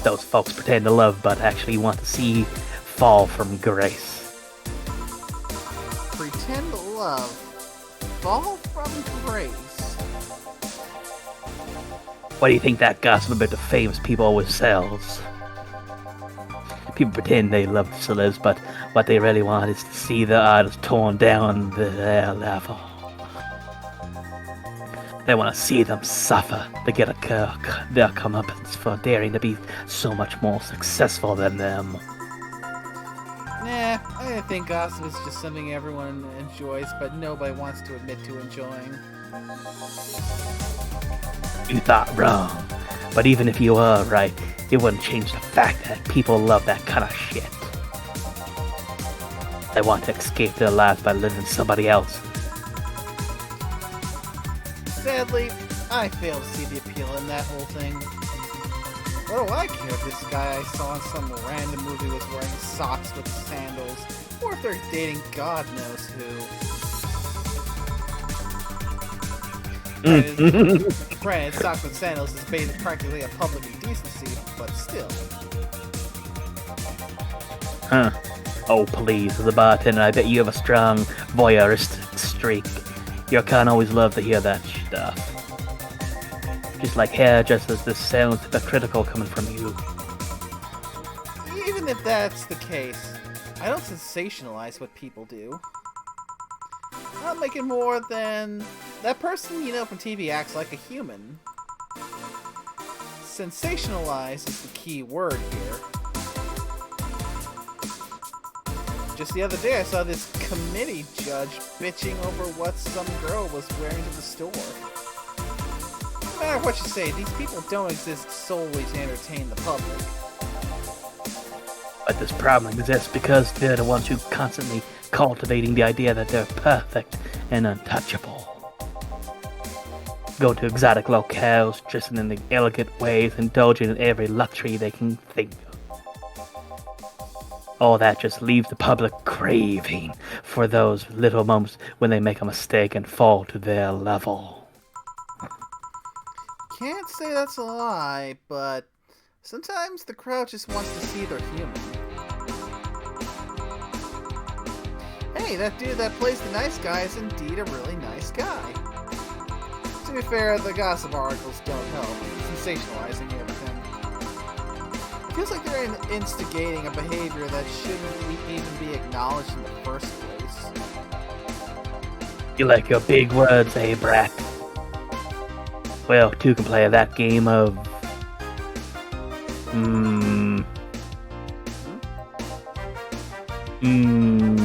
Those folks pretend to love but actually want to see fall from grace. Pretend to love. Fall from grace. What do you think that gossip about the famous people always sells? People pretend they love the celebs, but what they really want is to see the artist torn down to their level. They want to see them suffer to get their comeuppance for daring to be so much more successful than them. Nah, I think gossip is just something everyone enjoys, but nobody wants to admit to enjoying. You thought wrong, but even if you are right, it wouldn't change the fact that people love that kind of shit. They want to escape their lives by living somebody else's. Sadly, I fail to see the appeal in that whole thing. What do I care if this guy I saw in some random movie was wearing socks with sandals, or if they're dating God knows who? Granted, socks with sandals is practically a public indecency, but still. Huh. Oh, please, as a bartender, I bet you have a strong voyeuristic streak. Your con always love to hear that stuff. Just like hairdressers, this sounds hypocritical coming from you. Even if that's the case, I don't sensationalize what people do. I'll make it more than that person you know from TV acts like a human. Sensationalize is the key word here. Just the other day I saw this committee judge bitching over what some girl was wearing to the store. No matter what you say, these people don't exist solely to entertain the public. But this problem exists because they're the ones who constantly cultivating the idea that they're perfect and untouchable. Go to exotic locales, dressing in the elegant ways, indulging in every luxury they can think of. All that just leaves the public craving for those little moments when they make a mistake and fall to their level. Can't say that's a lie, but sometimes the crowd just wants to see they're human. Hey, that dude that plays the nice guy is indeed a really nice guy. To be fair, the gossip articles don't help, sensationalizing everything. It feels like they're instigating a behavior that shouldn't even be acknowledged in the first place. You like your big words, eh, brat? Well, two can play that game of... Hmm.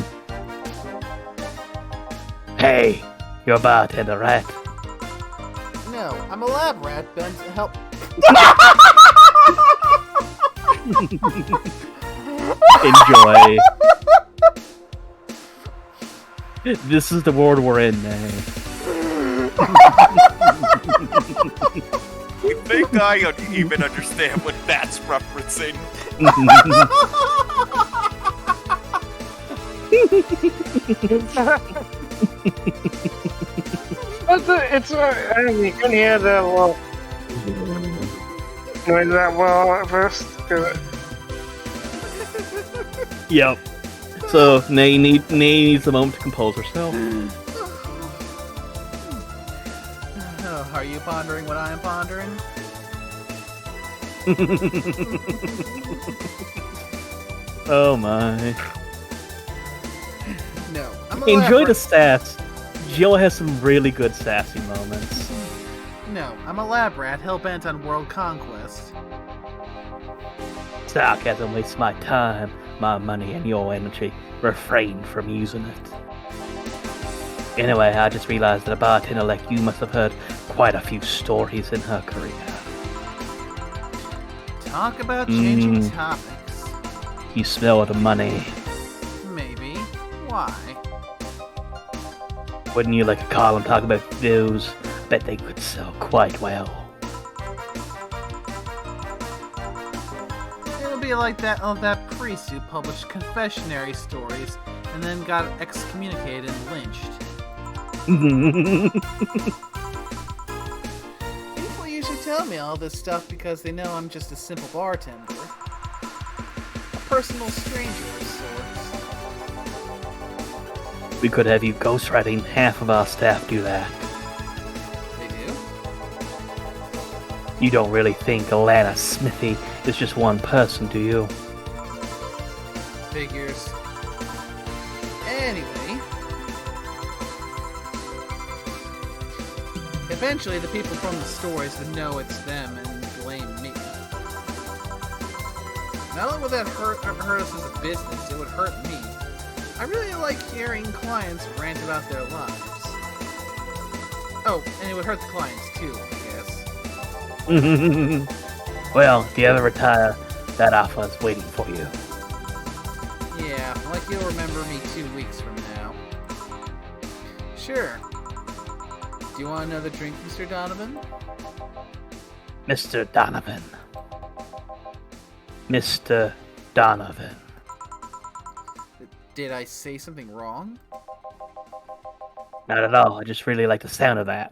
Hey, you're a bartender, right? No, I'm a lab rat bent to help. Enjoy. This is the world we're in now. I think I even understand what that's referencing. I mean, you can hear the well, noise that well at first. Yep. So Nay needs a moment to compose herself. Oh, are you pondering what I am pondering? Oh my. No, I'm a Enjoy lab the sass. Jill has some really good sassy moments. No, I'm a lab rat hell-bent on world conquest. Sarcasm wastes my time, my money, and your energy. Refrain from using it. Anyway, I just realized that a bartender like you must have heard quite a few stories in her career. Talk about changing topics. You smell the money. Maybe. Why? Wouldn't you like to call and talk about those? Bet they could sell quite well. It'll be like that priest who published confessionary stories and then got excommunicated and lynched. People usually tell me all this stuff because they know I'm just a simple bartender. A personal stranger of sorts. We could have you ghostwriting half of our staff do that. They do? You don't really think Alana Smithy is just one person, do you? Figures. Anyway. Eventually, the people from the stories would know it's them and blame me. Not only would that hurt us as a business, it would hurt me. I really like hearing clients rant about their lives. Oh, and it would hurt the clients too, I guess. Well, if you ever retire, that offer is waiting for you. Yeah, like you'll remember me 2 weeks from now. Sure. Do you want another drink, Mr. Donovan? Mr. Donovan. Mr. Donovan. Did I say something wrong? Not at all, I just really like the sound of that.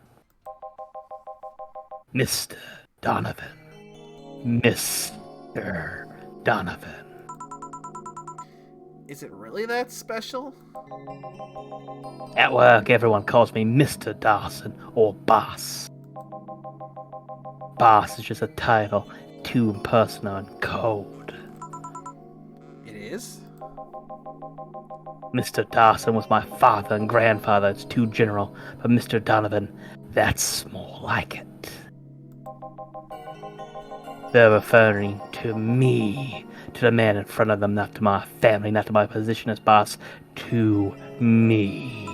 Mr. Donovan. Mr. Donovan. Is it really that special? At work, everyone calls me Mr. Dawson, or Boss. Boss is just a title, too impersonal and cold. It is? Mr. Dawson was my father and grandfather, it's too general, but Mr. Donovan, that's more like it. They're referring to me, to the man in front of them, not to my family, not to my position as boss, to me.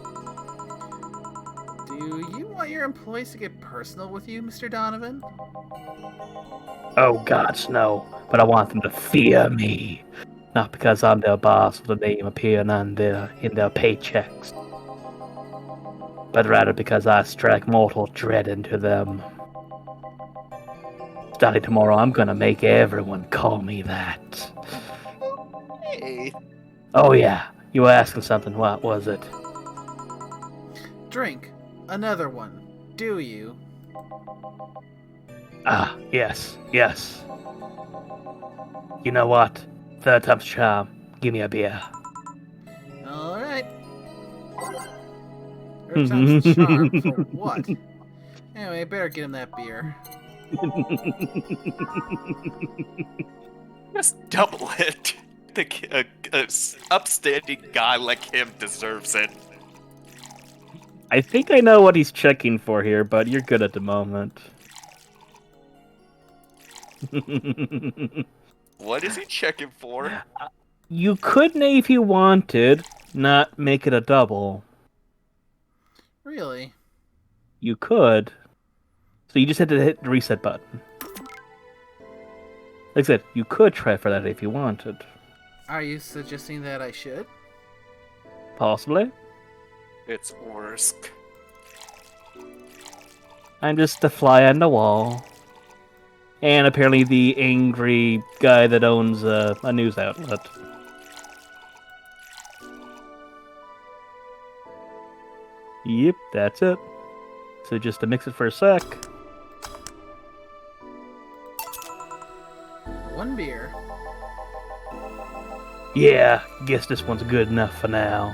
Do you want your employees to get personal with you, Mr. Donovan? Oh gods, no, but I want them to fear me. Not because I'm their boss with the name appearing in their paychecks, but rather because I strike mortal dread into them. Starting tomorrow, I'm gonna make everyone call me that. Hey. Oh yeah, you were asking something. What was it? Drink. Another one. Do you? Ah, yes. You know what? Third time's charm. Give me a beer. Alright. Third time's the charm for what? Anyway, I better get him that beer. Just double it. A upstanding guy like him deserves it. I think I know what he's checking for here, but you're good at the moment. What is he checking for? You could, if you wanted, not make it a double. Really? You could. So you just had to hit the reset button. Like I said, you could try for that if you wanted. Are you suggesting that I should? Possibly. It's Orsk. I'm just a fly on the wall. And apparently the angry guy that owns a news outlet. Yep, that's it. So just to mix it for a sec. One beer. Yeah, guess this one's good enough for now.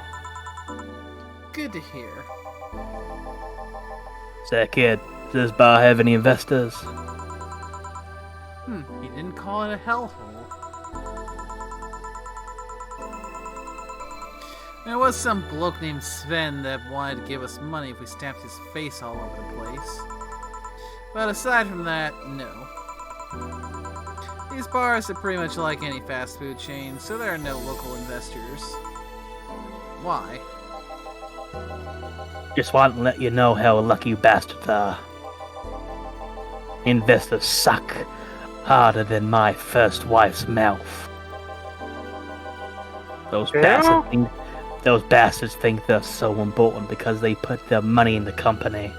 Good to hear. Say, kid, does this bar have any investors? You didn't call it a hellhole. There was some bloke named Sven that wanted to give us money if we stamped his face all over the place. But aside from that, no. These bars are pretty much like any fast food chain, so there are no local investors. Why? Just want to let you know how lucky you bastards are. Investors suck harder than my first wife's mouth. Those bastards think they're so important because they put their money in the company.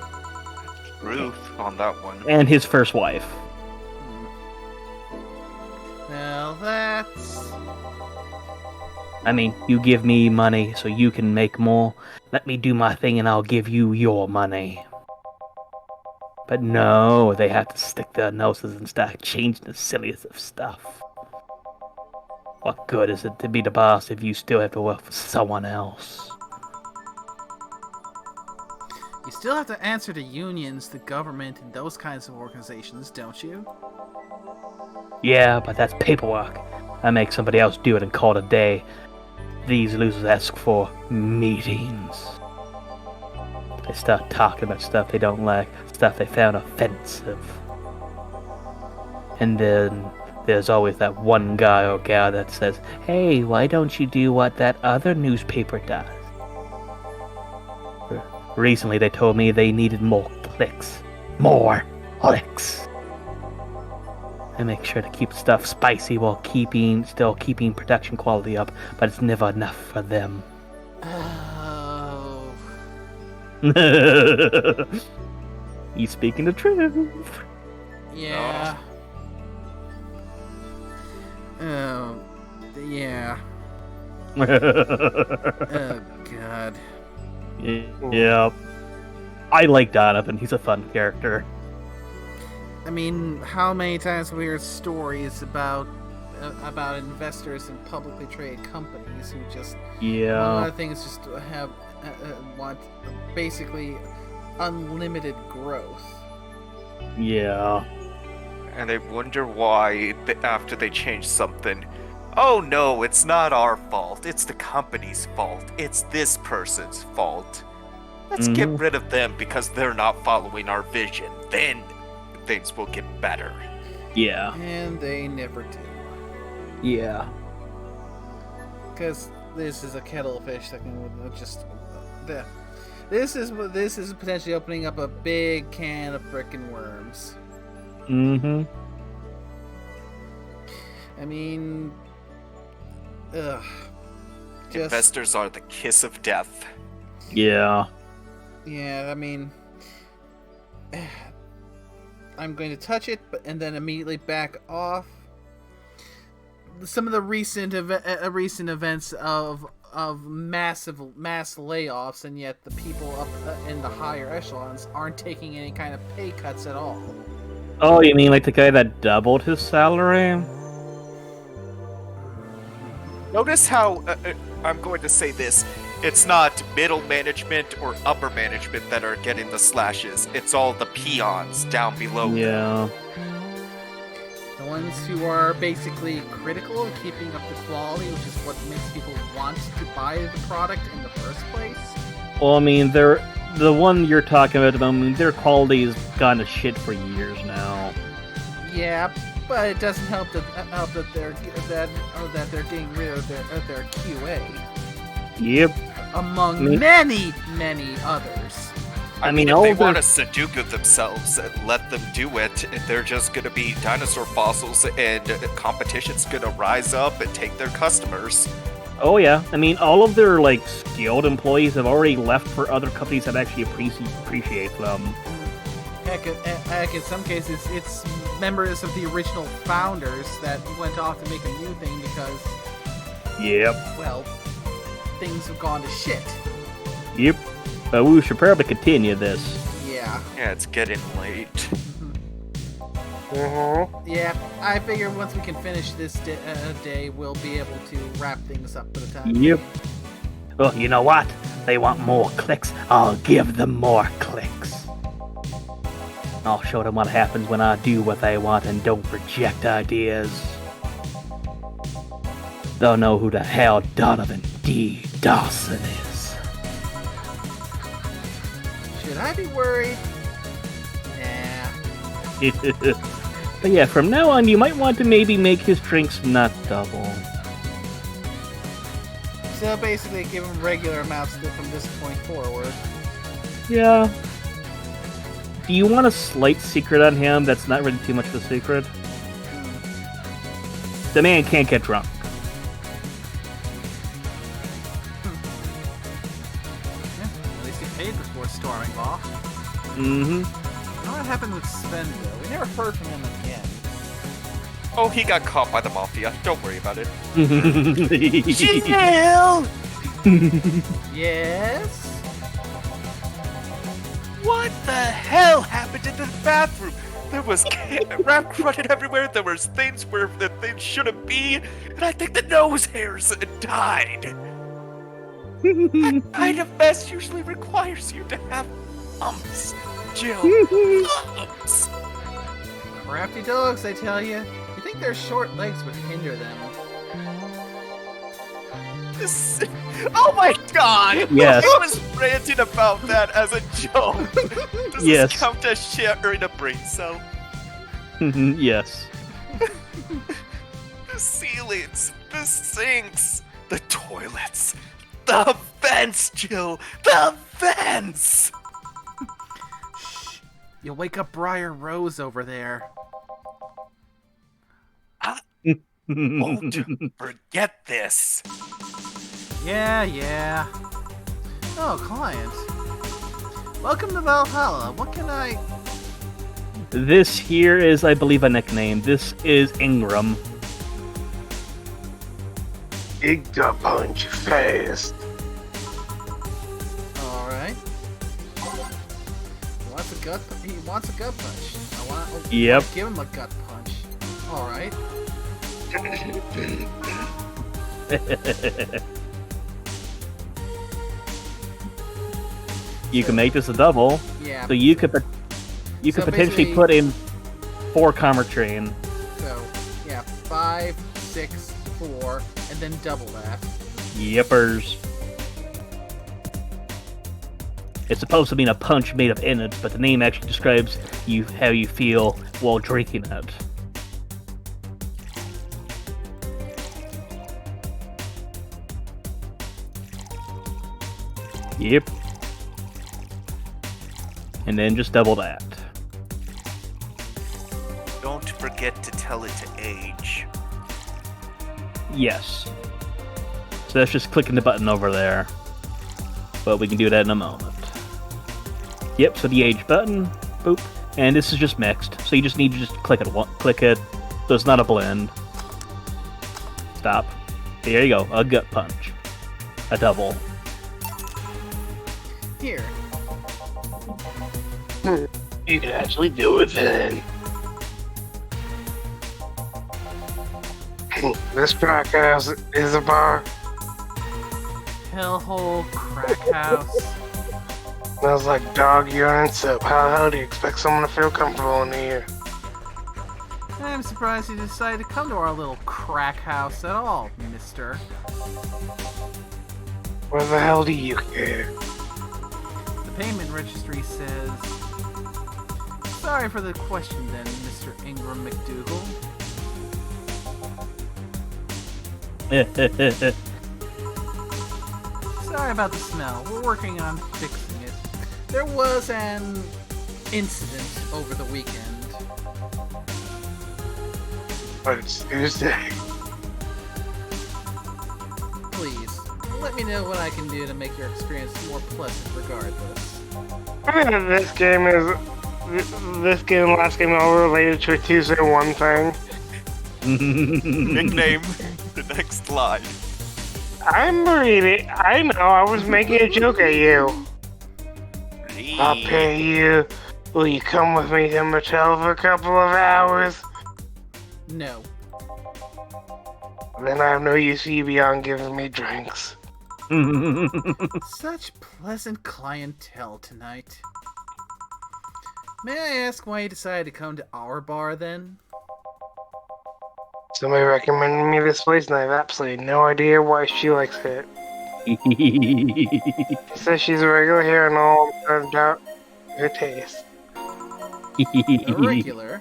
Truth on that one. And his first wife. Well, that's... I mean, you give me money so you can make more. Let me do my thing and I'll give you your money. But no, they have to stick their noses and start changing the silliest of stuff. What good is it to be the boss if you still have to work for someone else? You still have to answer to unions, the government, and those kinds of organizations, don't you? Yeah, but that's paperwork. I make somebody else do it and call it a day. These losers ask for meetings. They start talking about stuff they don't like, stuff they found offensive. And then there's always that one guy or gal that says, "Hey, why don't you do what that other newspaper does?" Recently they told me they needed more clicks. More clicks. I make sure to keep stuff spicy while still keeping production quality up, but it's never enough for them. Oh. He's speaking the truth. Yeah. Oh. Yeah. Oh, God. Yeah. I like Donovan. He's a fun character. I mean, how many times have we heard stories about investors in publicly traded companies who just one of the things just to have want basically unlimited growth. Yeah. And they wonder why after they change something. Oh no, it's not our fault. It's the company's fault. It's this person's fault. Let's get rid of them because they're not following our vision. Then things will get better. Yeah. And they never do. Yeah. Because this is a kettle of fish that can just... This is potentially opening up a big can of frickin' worms. Mm-hmm. I mean... Ugh. Investors are the kiss of death. Yeah. Yeah, I mean... I'm going to touch it, and then immediately back off. Some of the recent events of mass layoffs, and yet the people up in the higher echelons aren't taking any kind of pay cuts at all. Oh, you mean like the guy that doubled his salary? Notice how, I'm going to say this, it's not middle management or upper management that are getting the slashes. It's all the peons down below. Yeah. The ones who are basically critical of keeping up the quality, which is what makes people want to buy the product in the first place. Well, I mean, the one you're talking about, I mean, their quality's gone to shit for years now. Yeah, But it doesn't help that they're getting rid of their QA, Yep. among many others. I mean, all if they their- want to Sudoku themselves, let them do it. They're just gonna be dinosaur fossils, and competition's gonna rise up and take their customers. Oh yeah, I mean, all of their like skilled employees have already left for other companies that actually appreciate them. Heck, in some cases, it's members of the original founders that went off to make a new thing because, Yep. well, things have gone to shit. Yep. But we should probably continue this. Yeah. Yeah, it's getting late. Mm-hmm. Yeah, I figure once we can finish this day, we'll be able to wrap things up for the time. Yep. Well, you know what? They want more clicks. I'll give them more clicks. I'll show them what happens when I do what they want and don't reject ideas. They'll know who the hell Donovan D. Dawson is. Should I be worried? Nah. But yeah, from now on, you might want to maybe make his drinks not double. So basically, give him regular amounts from this point forward. Yeah. Do you want a slight secret on him that's not really too much of a secret? The man can't get drunk. Yeah, at least he paid before storming off. Mm-hmm. What happened with Sven, though? We never heard from him again. Oh, he got caught by the mafia. Don't worry about it. Jill! Yes? What the hell happened in the bathroom? There was rap running everywhere. There was things where the things shouldn't be, and I think the nose hairs died. That kind of mess usually requires you to have umps, Jill. Umps. Crafty dogs, I tell you. You think their short legs would hinder them? Oh my god! Yes. I was ranting about that as a joke. Does Yes. this count as sharing a brain cell? Yes. The ceilings, the sinks, the toilets, the vents, Jill! The vents! Shh. You'll wake up Briar Rose over there. Won't forget this. Yeah. Oh, client. Welcome to Valhalla. What can I... This here is, I believe, a nickname. This is Ingram. Big gut punch fast. Alright. He wants a gut punch. I want Yep. give him a gut punch. Alright. You can make this a double, Yeah. so you could So potentially basically- put in 4 Karma Train. So, yeah, 5, 6, 4, and then double that. Yippers. It's supposed to mean a punch made of innards, but the name actually describes how you feel while drinking it. Yep. And then just double that. Don't forget to tell it to age. Yes. So that's just clicking the button over there. But we can do that in a moment. Yep, so the age button, boop. And this is just mixed. So you just need to just click it. So it's not a blend. Stop. There you go, a gut punch. A double. Here. You can actually do it then. This crack house is a bar. Hellhole crack house. Smells like dog urine and soap. How do you expect someone to feel comfortable in here? I'm surprised you decided to come to our little crack house at all, mister. Where the hell do you care? The payment registry says... Sorry for the question then, Mr. Ingram McDougal. Sorry about the smell. We're working on fixing it. There was an incident over the weekend. But it's Tuesday. Please, let me know what I can do to make your experience more pleasant regardless. This game and last game are all related to a Tuesday 1 thing. Nickname the next line. I'm reading. I know, I was making a joke at you. I'll pay you. Will you come with me to motel for a couple of hours? No. Then I have no use for you beyond giving me drinks. Such pleasant clientele tonight. May I ask why you decided to come to our bar then? Somebody recommended me this place and I have absolutely no idea why she likes it. She says she's a regular here and all, I doubt her taste. A regular?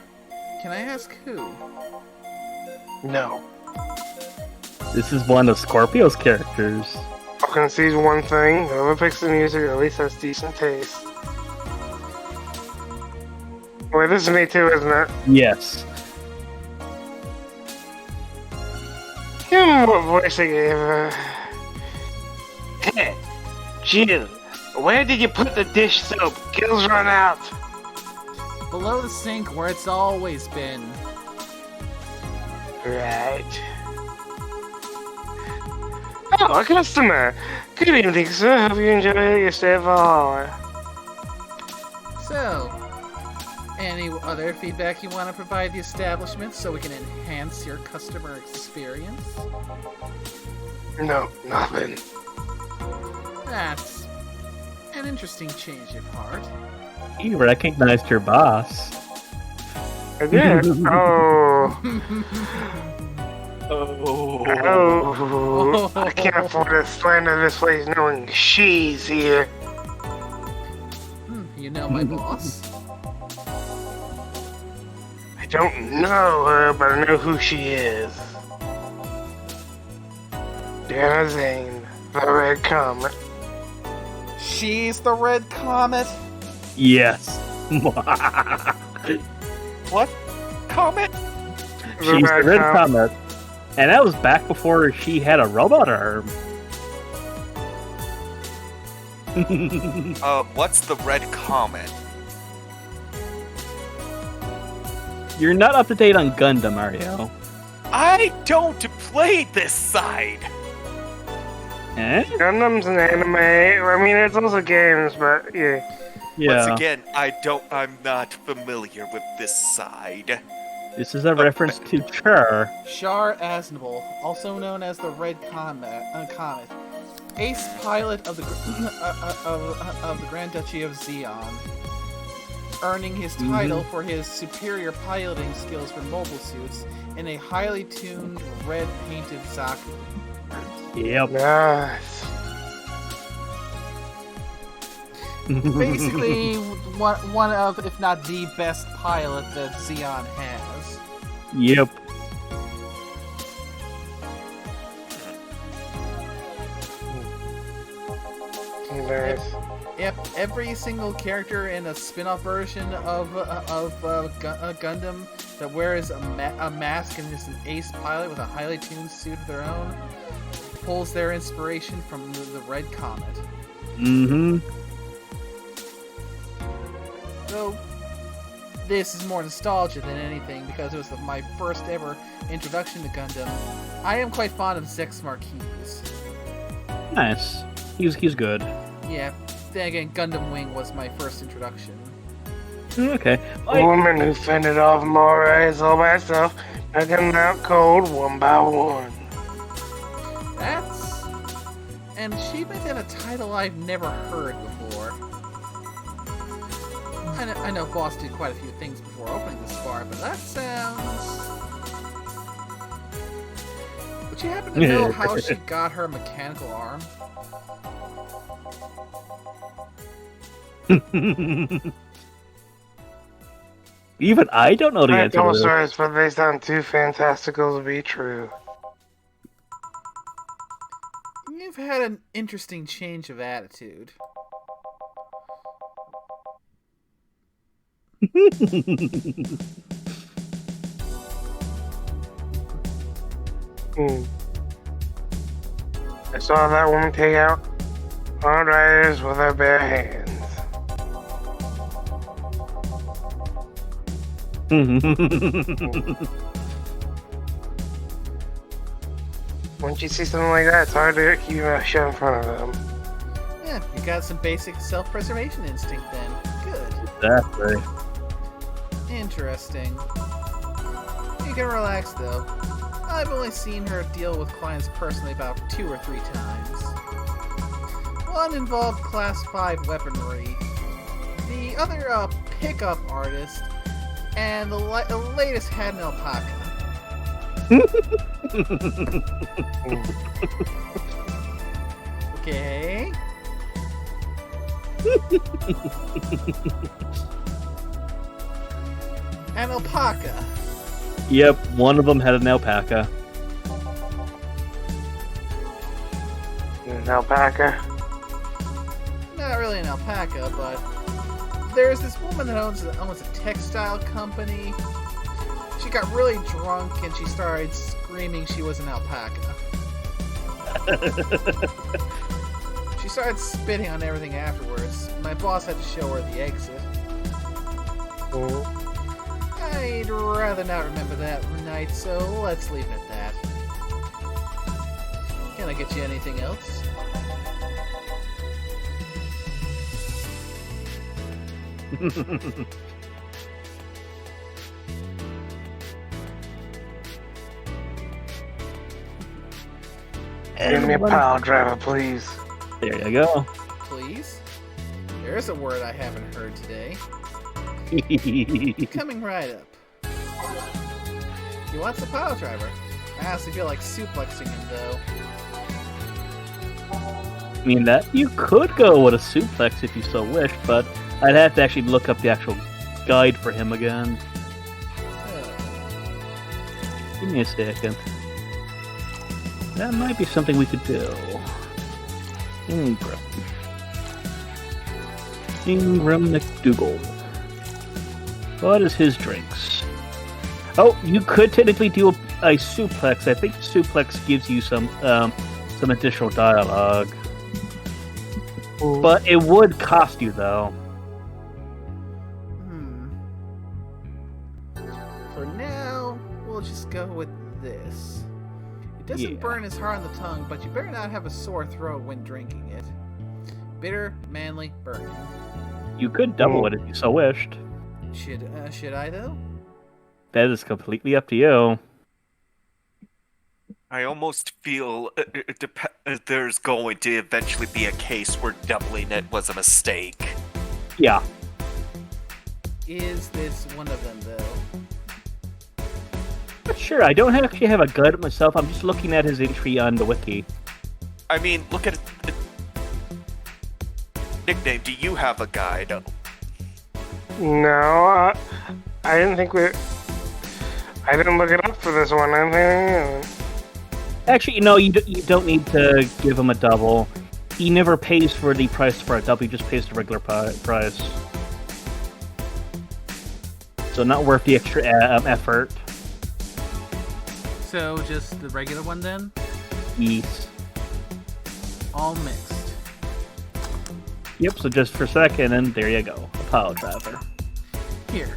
Can I ask who? No. This is one of Scorpio's characters. I can see one thing, whoever picks the music at least has decent taste. Wait, this is me too, isn't it? Yes. Give me what voice I gave her. Hey, Jill, where did you put the dish soap? Gills run out. Below the sink where it's always been. Right. Oh, a customer. Good evening, sir. Hope you enjoy your stay at Vallhalla. So, any other feedback you want to provide the establishment so we can enhance your customer experience? No, nothing. That's an interesting change of heart. You recognized your boss. I did. Oh. Oh. Oh. I can't afford to slander this place knowing she's here. You know my boss? I don't know her, but I know who she is. Diana Zane, the Red Comet. She's the Red Comet? Yes. What? Comet? She's the Red Comet. And that was back before she had a robot arm. What's the Red Comet? You're not up to date on Gundam, Mario. I don't play this side! Eh? Gundam's an anime. I mean, it's also games, but yeah. Yeah. Once again, I'm not familiar with this side. This is a reference to Chur. Shar Aznable, also known as the Red Comet, ace pilot of the of the Grand Duchy of Zeon, earning his title for his superior piloting skills for mobile suits in a highly tuned red painted Zaku. Yep. Nice. Basically, one of, if not the best pilot that Zeon has. Yep. Nice. Yep, every single character in a spin-off version of Gundam that wears a mask and is an ace pilot with a highly tuned suit of their own pulls their inspiration from the Red Comet. Mm-hmm. So, this is more nostalgia than anything because it was my first ever introduction to Gundam. I am quite fond of Zex Marquise. Nice. He's good. Yeah, then again, Gundam Wing was my first introduction. Okay. A woman who fended off Morais all by herself, knocking them out cold one by one. That's an achievement and a title I've never heard before. I know Boss did quite a few things before opening this bar, but that sounds... Would you happen to know how she got her mechanical arm? Even I don't know the My answer to this. stories, but they sound too fantastical to be true. You've had an interesting change of attitude. I saw that woman take out riders with her bare hands. Once you see something like that, it's hard to keep your mouth shut in front of them. Yeah, you got some basic self-preservation instinct then. Good. Exactly. Interesting. You can relax though. I've only seen her deal with clients personally about 2 or 3 times. One involved Class 5 weaponry. The other, pickup artist. And the latest had an alpaca. Okay. An alpaca. Yep, one of them had an alpaca. An alpaca. Not really an alpaca, but there's this woman that owns a textile company. She got really drunk and she started screaming she was an alpaca. She started spitting on everything afterwards. My boss had to show her the exit. I'd rather not remember that night, so let's leave it at that. Can I get you anything else? Give me a pile driver, please. There you go. Please? There's a word I haven't heard today. Coming right up. You want the pile driver? I honestly feel like suplexing him, though. I mean, that you could go with a suplex if you so wish, but I'd have to actually look up the actual guide for him again. Give me a second. That might be something we could do. Ingram McDougal. What is his drinks? Oh, you could technically do a suplex. I think suplex gives you some additional dialogue. But it would cost you, though. For now, we'll just go with this. It doesn't burn as hard on the tongue, but you better not have a sore throat when drinking it. Bitter, manly, burning. You could double it if you so wished. Should I, though? That is completely up to you. I almost feel there's going to eventually be a case where doubling it was a mistake. Yeah. Is this one of them, though? Sure, I don't actually have a guide myself. I'm just looking at his entry on the wiki. I mean, look at it. Nickname, do you have a guide? No, I didn't think I didn't look it up for this one. Actually, no, you don't need to give him a double. He never pays for the price for a double, he just pays the regular price. So not worth the extra effort. So, just the regular one, then? Yes. All mixed. Yep, so just for a second, and there you go. A pile driver. Here.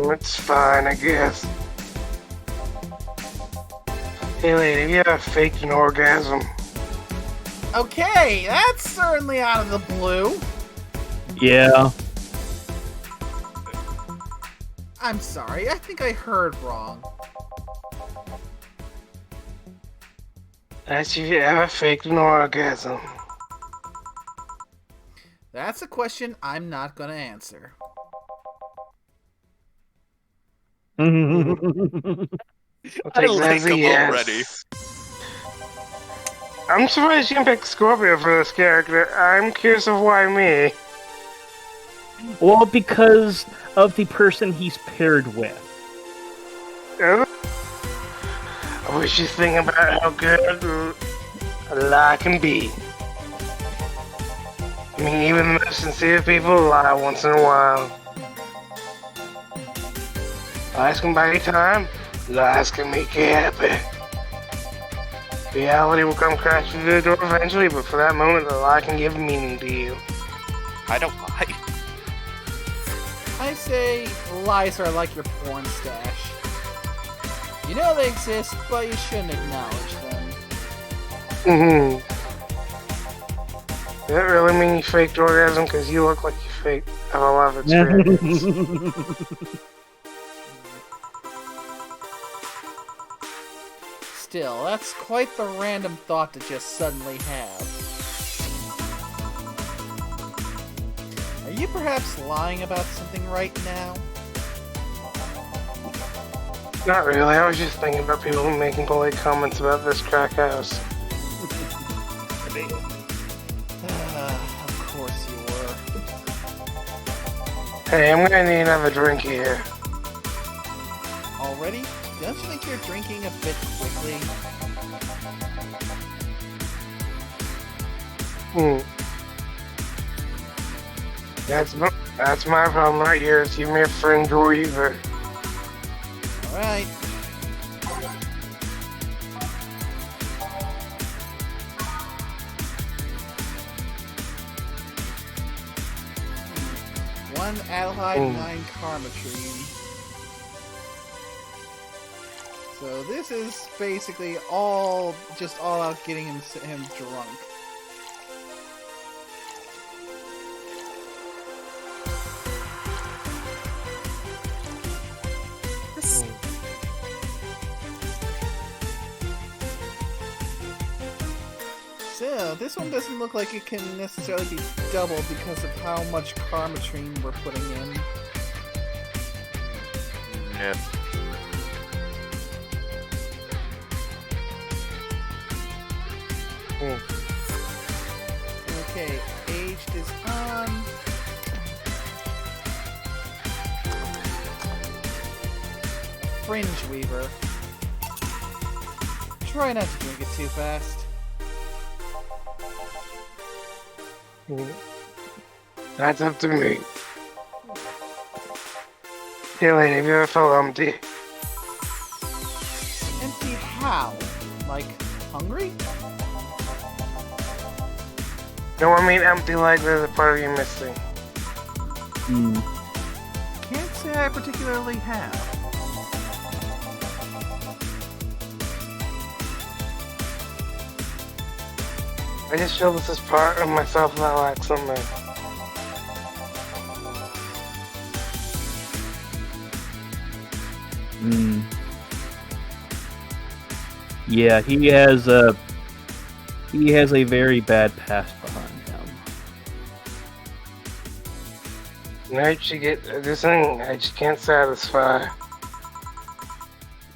It's fine, I guess. Hey lady, have you ever faked an orgasm? Okay, that's certainly out of the blue. Yeah. I'm sorry, I think I heard wrong. Asked if you ever faked an orgasm. That's a question I'm not gonna answer. We'll I take that like as a him yes. already. I'm surprised you didn't pick Scorpio for this character. I'm curious of why me. Well, because of the person he's paired with. I was just thinking about how good a lie can be. I mean, even the most sincere people lie once in a while. Lies can buy you time, lies can make you happy. Reality will come crashing through the door eventually, but for that moment, the lie can give meaning to you. I don't lie. I say lies are like your porn stash. You know they exist, but you shouldn't acknowledge them. Does that really mean you faked orgasm? Because you look like you faked have a lot of experience. Still, that's quite the random thought to just suddenly have. Are you perhaps lying about something right now? Not really, I was just thinking about people making polite comments about this crack house. Of course you were. Hey, I'm gonna need another drink here. Already? Don't you think you're drinking a bit quickly? That's my problem, not yours. Give me a friend or either. Alright. One aldehyde, 9 carmatrine. So this is basically just all out getting him drunk. So this one doesn't look like it can necessarily be doubled because of how much carmatrine we're putting in. Yeah. Okay, aged is on. Fringe Weaver. Try not to drink it too fast. That's up to me. Hey, lady, have you ever felt empty? Empty how? Like, hungry? No, I mean empty like there's a part of you missing. Can't say I particularly have. I just feel this is part of myself that lacks something. Yeah, he has a very bad past behind him. I should get this thing I just can't satisfy.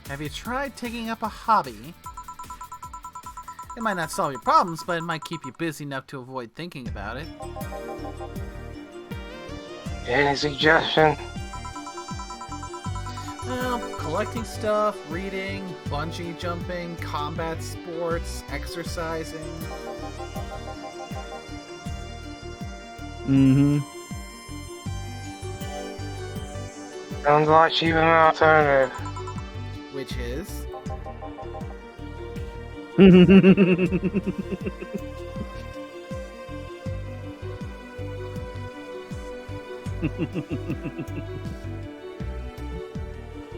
Have you tried taking up a hobby? It might not solve your problems, but it might keep you busy enough to avoid thinking about it. Any suggestion? Well, collecting stuff, reading, bungee jumping, combat sports, exercising. Sounds a lot cheaper than an alternative. Which is?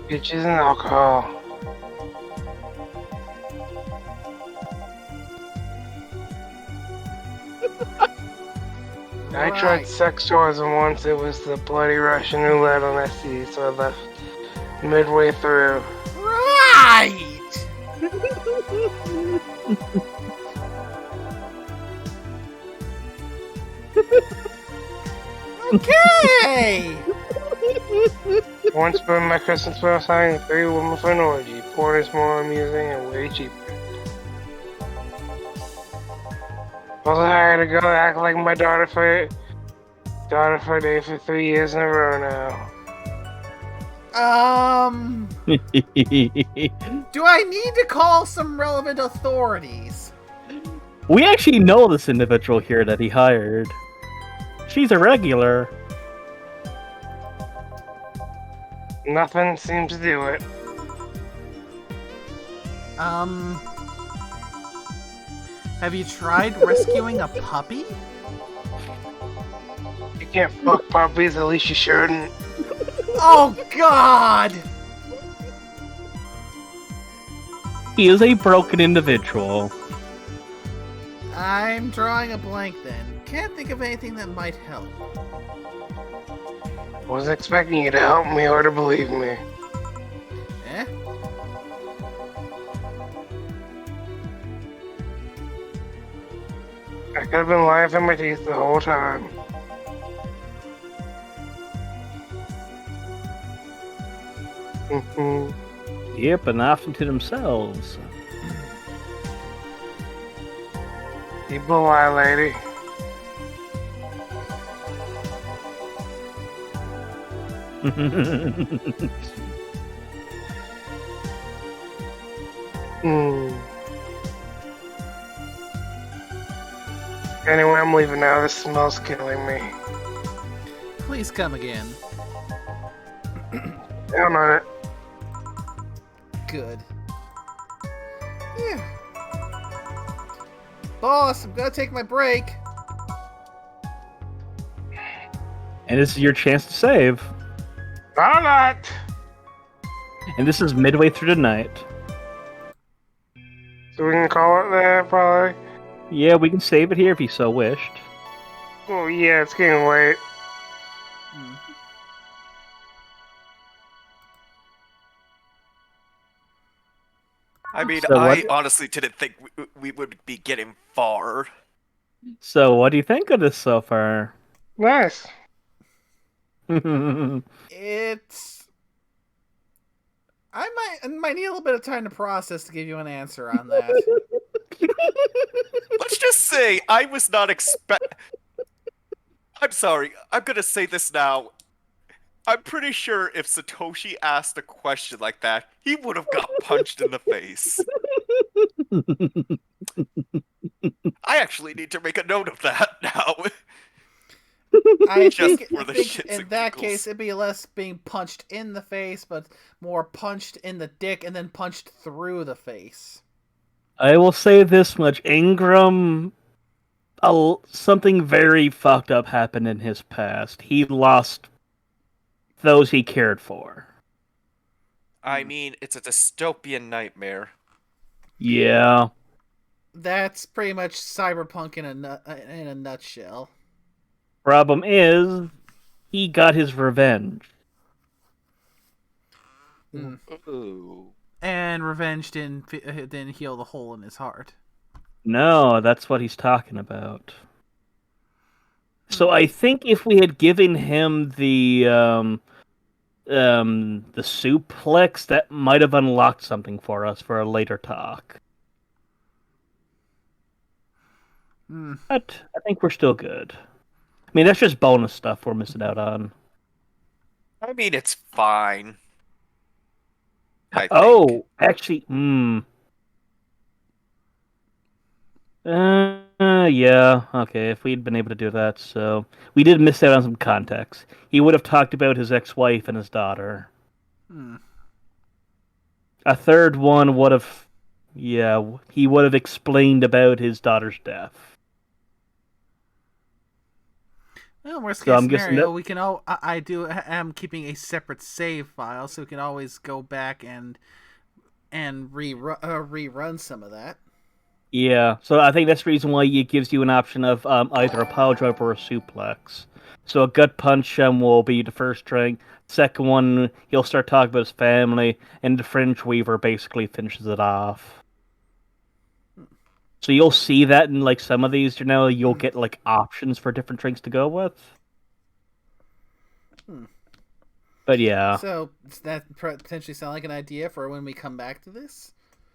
Bitches and alcohol. I tried sex tourism once. It was the bloody Russian roulette on SC, so I left midway through. Right! Okay! Once spent my Christmas spell signing 3 women for an orgy. Porn is more amusing and way cheaper. Also hired to go act like my daughter for a day for 3 years in a row now. Do I need to call some relevant authorities? We actually know this individual here that he hired. She's a regular. Nothing seems to do it. Have you tried rescuing a puppy? You can't fuck puppies, at least you shouldn't. Oh, God! He is a broken individual. I'm drawing a blank then. Can't think of anything that might help. Wasn't expecting you to help me or to believe me. Eh? I could have been lying through my teeth the whole time. Yep, and often to themselves. People lie, lady. Anyway, I'm leaving now. This smell's killing me. Please come again. Down on it. Good. Yeah. Boss, I'm gonna take my break. And this is your chance to save. Alright! And this is midway through the night. So we can call it there, probably? Yeah, we can save it here if you so wished. Oh yeah, it's getting late. I mean, So I what- honestly didn't think we would be getting far. So, what do you think of this so far? Nice. It's... I might need a little bit of time to process to give you an answer on that. Let's just say I was not I'm sorry, I'm gonna say this now. I'm pretty sure if Satoshi asked a question like that, he would have got punched in the face. I actually need to make a note of that now. I Just think, for I the think shits in and that giggles. case, it'd be less being punched in the face, but more punched in the dick and then punched through the face. I will say this much. Ingram, something very fucked up happened in his past. He lost those he cared for. I mean, it's a dystopian nightmare. Yeah. That's pretty much cyberpunk in a nutshell. Problem is, he got his revenge. Ooh. And revenge didn't heal the hole in his heart. No, that's what he's talking about. So I think if we had given him the suplex, that might have unlocked something for us for a later talk. But I think we're still good. I mean, that's just bonus stuff we're missing out on. I mean, it's fine. I think. Oh, actually, yeah, okay, if we'd been able to do that, so... We did miss out on some context. He would have talked about his ex-wife and his daughter. A third one would have... Yeah, he would have explained about his daughter's death. Well, worst So case I'm guessing scenario, that- we can am keeping a separate save file, so we can always go back and rerun some of that. Yeah, so I think that's the reason why it gives you an option of either a power drive or a suplex. So a gut punch will be the first drink. Second one, he'll start talking about his family, and the Fringe Weaver basically finishes it off. So you'll see that in like some of these, you'll get like options for different drinks to go with. But yeah. So does that potentially sound like an idea for when we come back to this?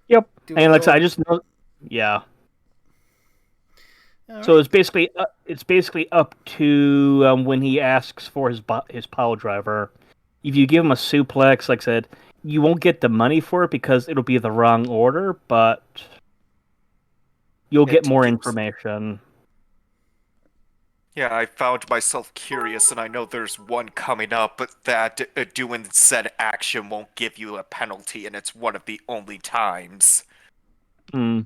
Yep. Do And a like I said, I little- just know. Yeah. All So right. it's basically up to when he asks for his pile driver. If you give him a suplex, like I said, you won't get the money for it because it'll be the wrong order, but you'll get It more gives- information. Yeah, I found myself curious, and I know there's one coming up, but that doing said action won't give you a penalty, and it's one of the only times. Hmm.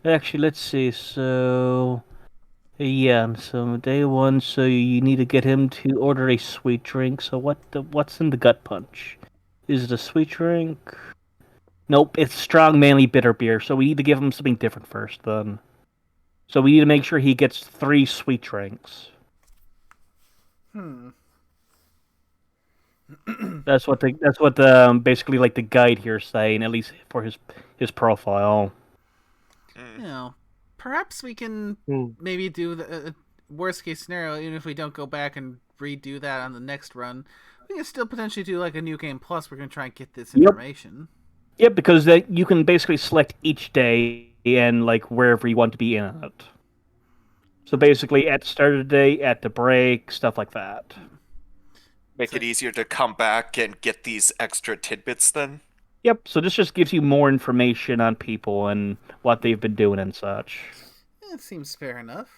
Actually, let's see. So yeah, so day one. So you need to get him to order a sweet drink. So what's in the gut punch? Is it a sweet drink? Nope, it's strong, manly, bitter beer. So we need to give him something different first, then. So we need to make sure he gets 3 sweet drinks. That's what the basically like the guide here is saying, at least for his profile. You know, perhaps we can maybe do the worst case scenario, even if we don't go back and redo that on the next run. We can still potentially do like a new game plus. We're gonna try and get this information. Yep, because you can basically select each day and like wherever you want to be in it. So basically, at the start of the day, at the break, stuff like that. Make it easier to come back and get these extra tidbits then? Yep. So this just gives you more information on people and what they've been doing and such. It seems fair enough.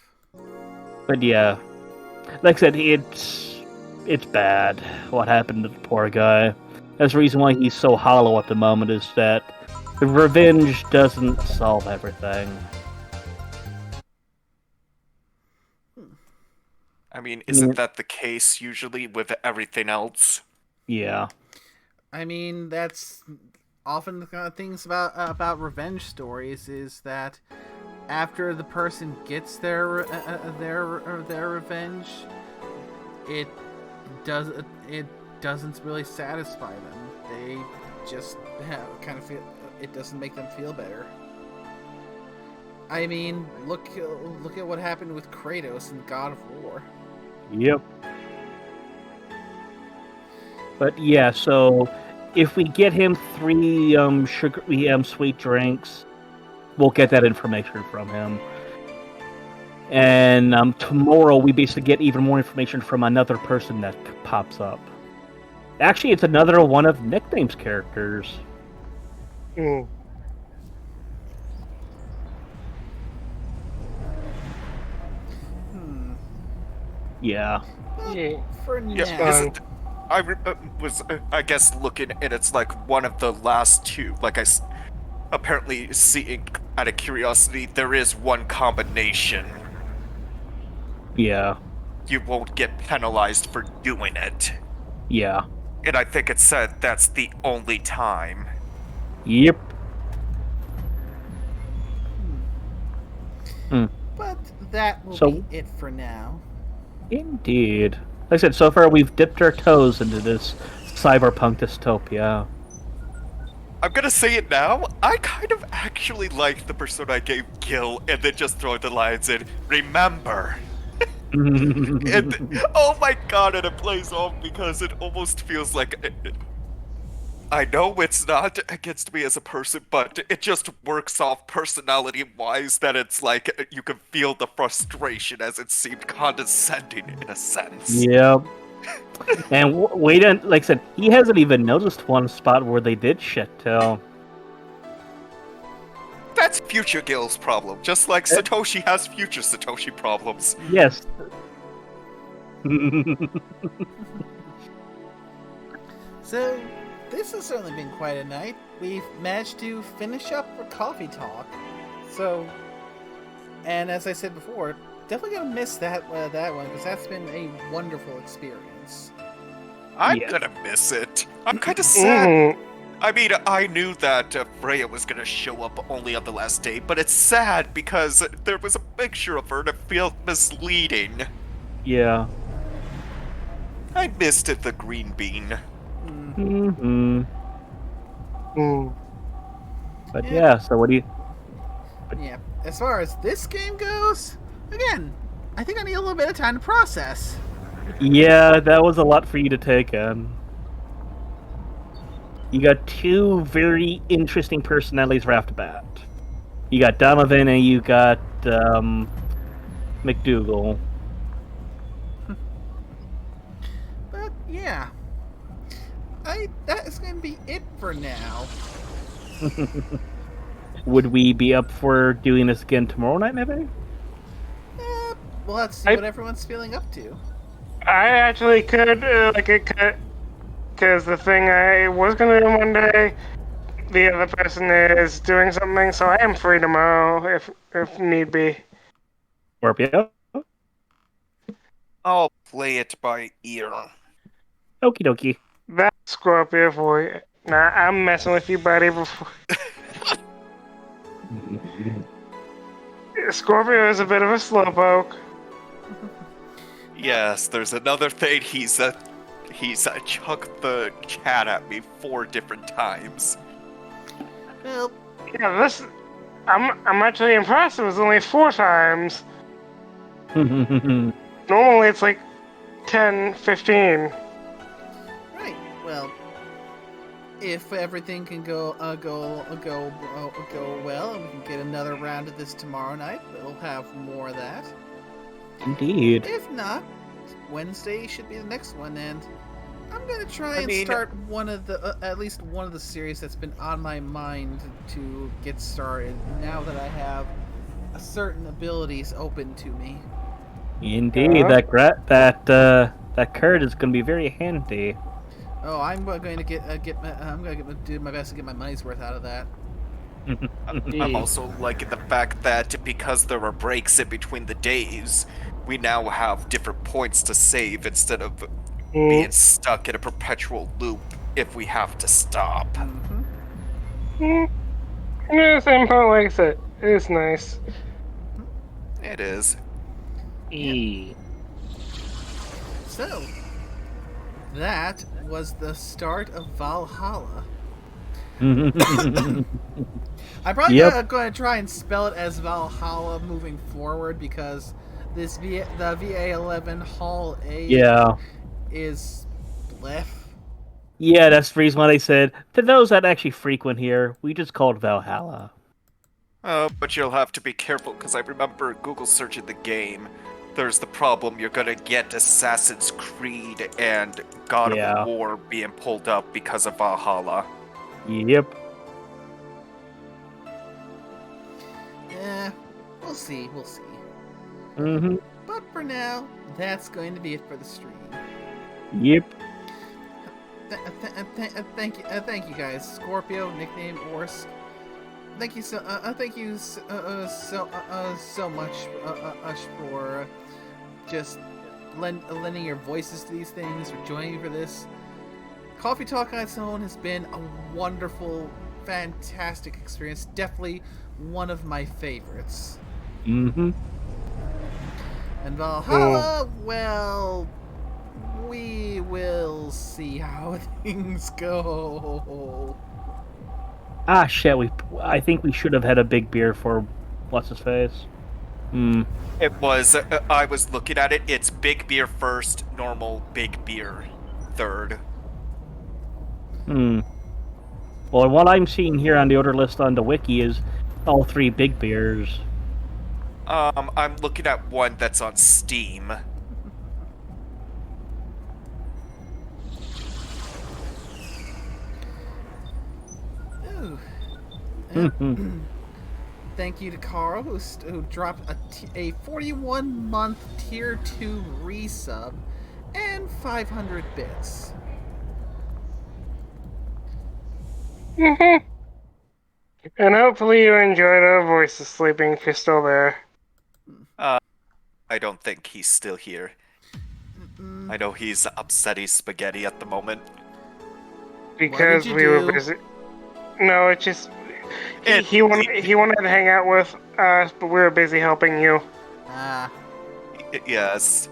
But yeah, like I said, it's bad what happened to the poor guy. That's the reason why he's so hollow at the moment, is that the revenge doesn't solve everything. I mean, isn't that the case usually with everything else? Yeah. I mean, that's often the kind of things about revenge stories is that after the person gets their revenge, it doesn't really satisfy them. They just kind of feel it doesn't make them feel better. I mean, look at what happened with Kratos in God of War. Yep. But yeah, so if we get him 3 sweet drinks, we'll get that information from him. And tomorrow we basically get even more information from another person that pops up. Actually, it's another one of Nickname's characters. Yeah. For now. Yeah, was, I guess, looking, and it's like one of the last 2. Like apparently seeing out of curiosity, there is one combination. Yeah. You won't get penalized for doing it. Yeah. And I think it said that's the only time. Yep. But that will be it for now. Indeed. Like I said, so far we've dipped our toes into this cyberpunk dystopia. I'm gonna say it now, I kind of actually like the persona I gave Gil, and then just throw the lines in, remember. And, oh my god, and it plays off because it almost feels like... I know it's not against me as a person, but it just works off personality-wise that it's like you can feel the frustration as it seemed condescending in a sense. Yep. And wait, like I said, he hasn't even noticed one spot where they did shit till. That's future Gil's problem, just like Satoshi has future Satoshi problems. Yes. So, this has certainly been quite a night. We've managed to finish up our coffee talk. So, and as I said before, definitely gonna miss that one because that's been a wonderful experience. I'm gonna miss it. I'm kind of sad. I mean, I knew that Freya was gonna show up only on the last day, but it's sad because there was a picture of her and it felt misleading. Yeah. I missed it, the green bean. But yeah, so what do you... Yeah, as far as this game goes, again, I think I need a little bit of time to process. Yeah, that was a lot for you to take in. You got two very interesting personalities right off the bat. You got Donovan and you got McDougal. But yeah, that is going to be it for now. Would we be up for doing this again tomorrow night, maybe? We'll have to see what everyone's feeling up to. I actually could, because the thing I was gonna do Monday, the other person is doing something, so I am free tomorrow if need be. Scorpio? I'll play it by ear. Okie dokie. That's Scorpio for you. Nah, I'm messing with you, buddy. Before Scorpio is a bit of a slowpoke. Yes, there's another thing. He's chucked the cat at me 4 different times. Well, Yeah, I'm actually impressed. It was only 4 times. Normally it's like 10, 15. right. Well, if everything can go well, and we can get another round of this tomorrow night, we'll have more of that. Indeed. If not, Wednesday should be the next one, and I'm gonna try and start one of the at least one of the series that's been on my mind to get started. Now that I have certain abilities open to me. Indeed, that card is going to be very handy. Oh, I'm going to do my best to get my money's worth out of that. I'm also liking the fact that because there are breaks in between the days, we now have different points to save instead of being stuck in a perpetual loop if we have to stop. Yeah, same point like I said. It's nice. It is. So, that was the start of Valhalla. I'm probably going to try and spell it as Valhalla moving forward because the VA-11 Hall A is blef. Yeah, that's the reason why they said, to those that actually frequent here, we just call it Valhalla. But you'll have to be careful because I remember Google searching the game. There's the problem you're gonna get Assassin's Creed and God of War being pulled up because of Valhalla. Yep. Yeah, we'll see. Mm-hmm. But for now, that's going to be it for the stream. Yep. Thank you guys, Scorpio, nickname Orsk. Thank you so much, for just lending your voices to these things, or joining me for this. Coffee Talk on its own has been a wonderful, fantastic experience. Definitely one of my favorites. Mm-hmm. And Valhalla, well, we will see how things go. Ah, shit, I think we should have had a big beer for what's-his-face. It was, I was looking at it, it's big beer first, normal big beer third. Well, what I'm seeing here on the order list on the wiki is all 3 big beers. I'm looking at one that's on Steam. Thank you to Carl, who dropped a 41-month Tier 2 resub and 500 bits. And hopefully you enjoyed our voices sleeping if you're still there. I don't think he's still here. I know he's upsetty spaghetti at the moment. Because we were busy. No, it's just he wanted to hang out with us, but we were busy helping you. Yes.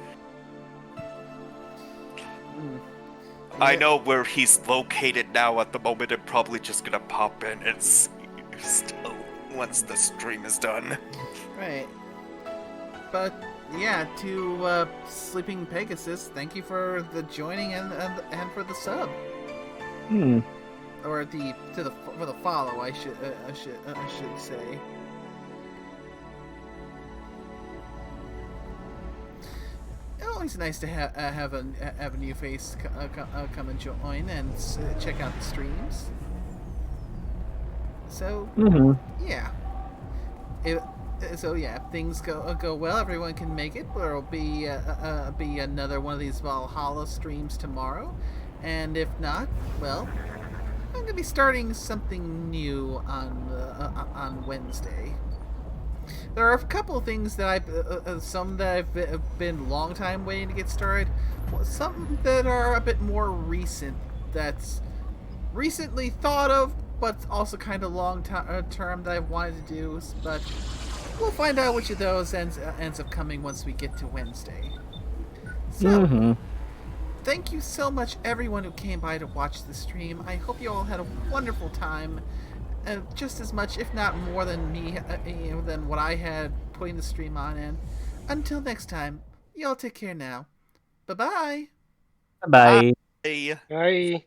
I know where he's located now at the moment. I'm probably just gonna pop in and see still once the stream is done. Right. But yeah, to Sleeping Pegasus, thank you for the joining and for the sub, Hmm. or for the follow. I should say. Always nice to have a new face come and join and check out the streams. So Hmm. yeah, if things go well, everyone can make it. There'll be another one of these Valhalla streams tomorrow, and if not, well, I'm gonna be starting something new on Wednesday. There are a couple of things that some that I've been long time waiting to get started. Some that are a bit more recent. That's recently thought of, but also kind of long term that I've wanted to do. But we'll find out which of those ends up coming once we get to Wednesday. So, Hmm. thank you so much, everyone who came by to watch the stream. I hope you all had a wonderful time. Just as much, if not more, than me, than what I had putting the stream on. And until next time, y'all take care now. Bye bye. Bye. Hey. Bye.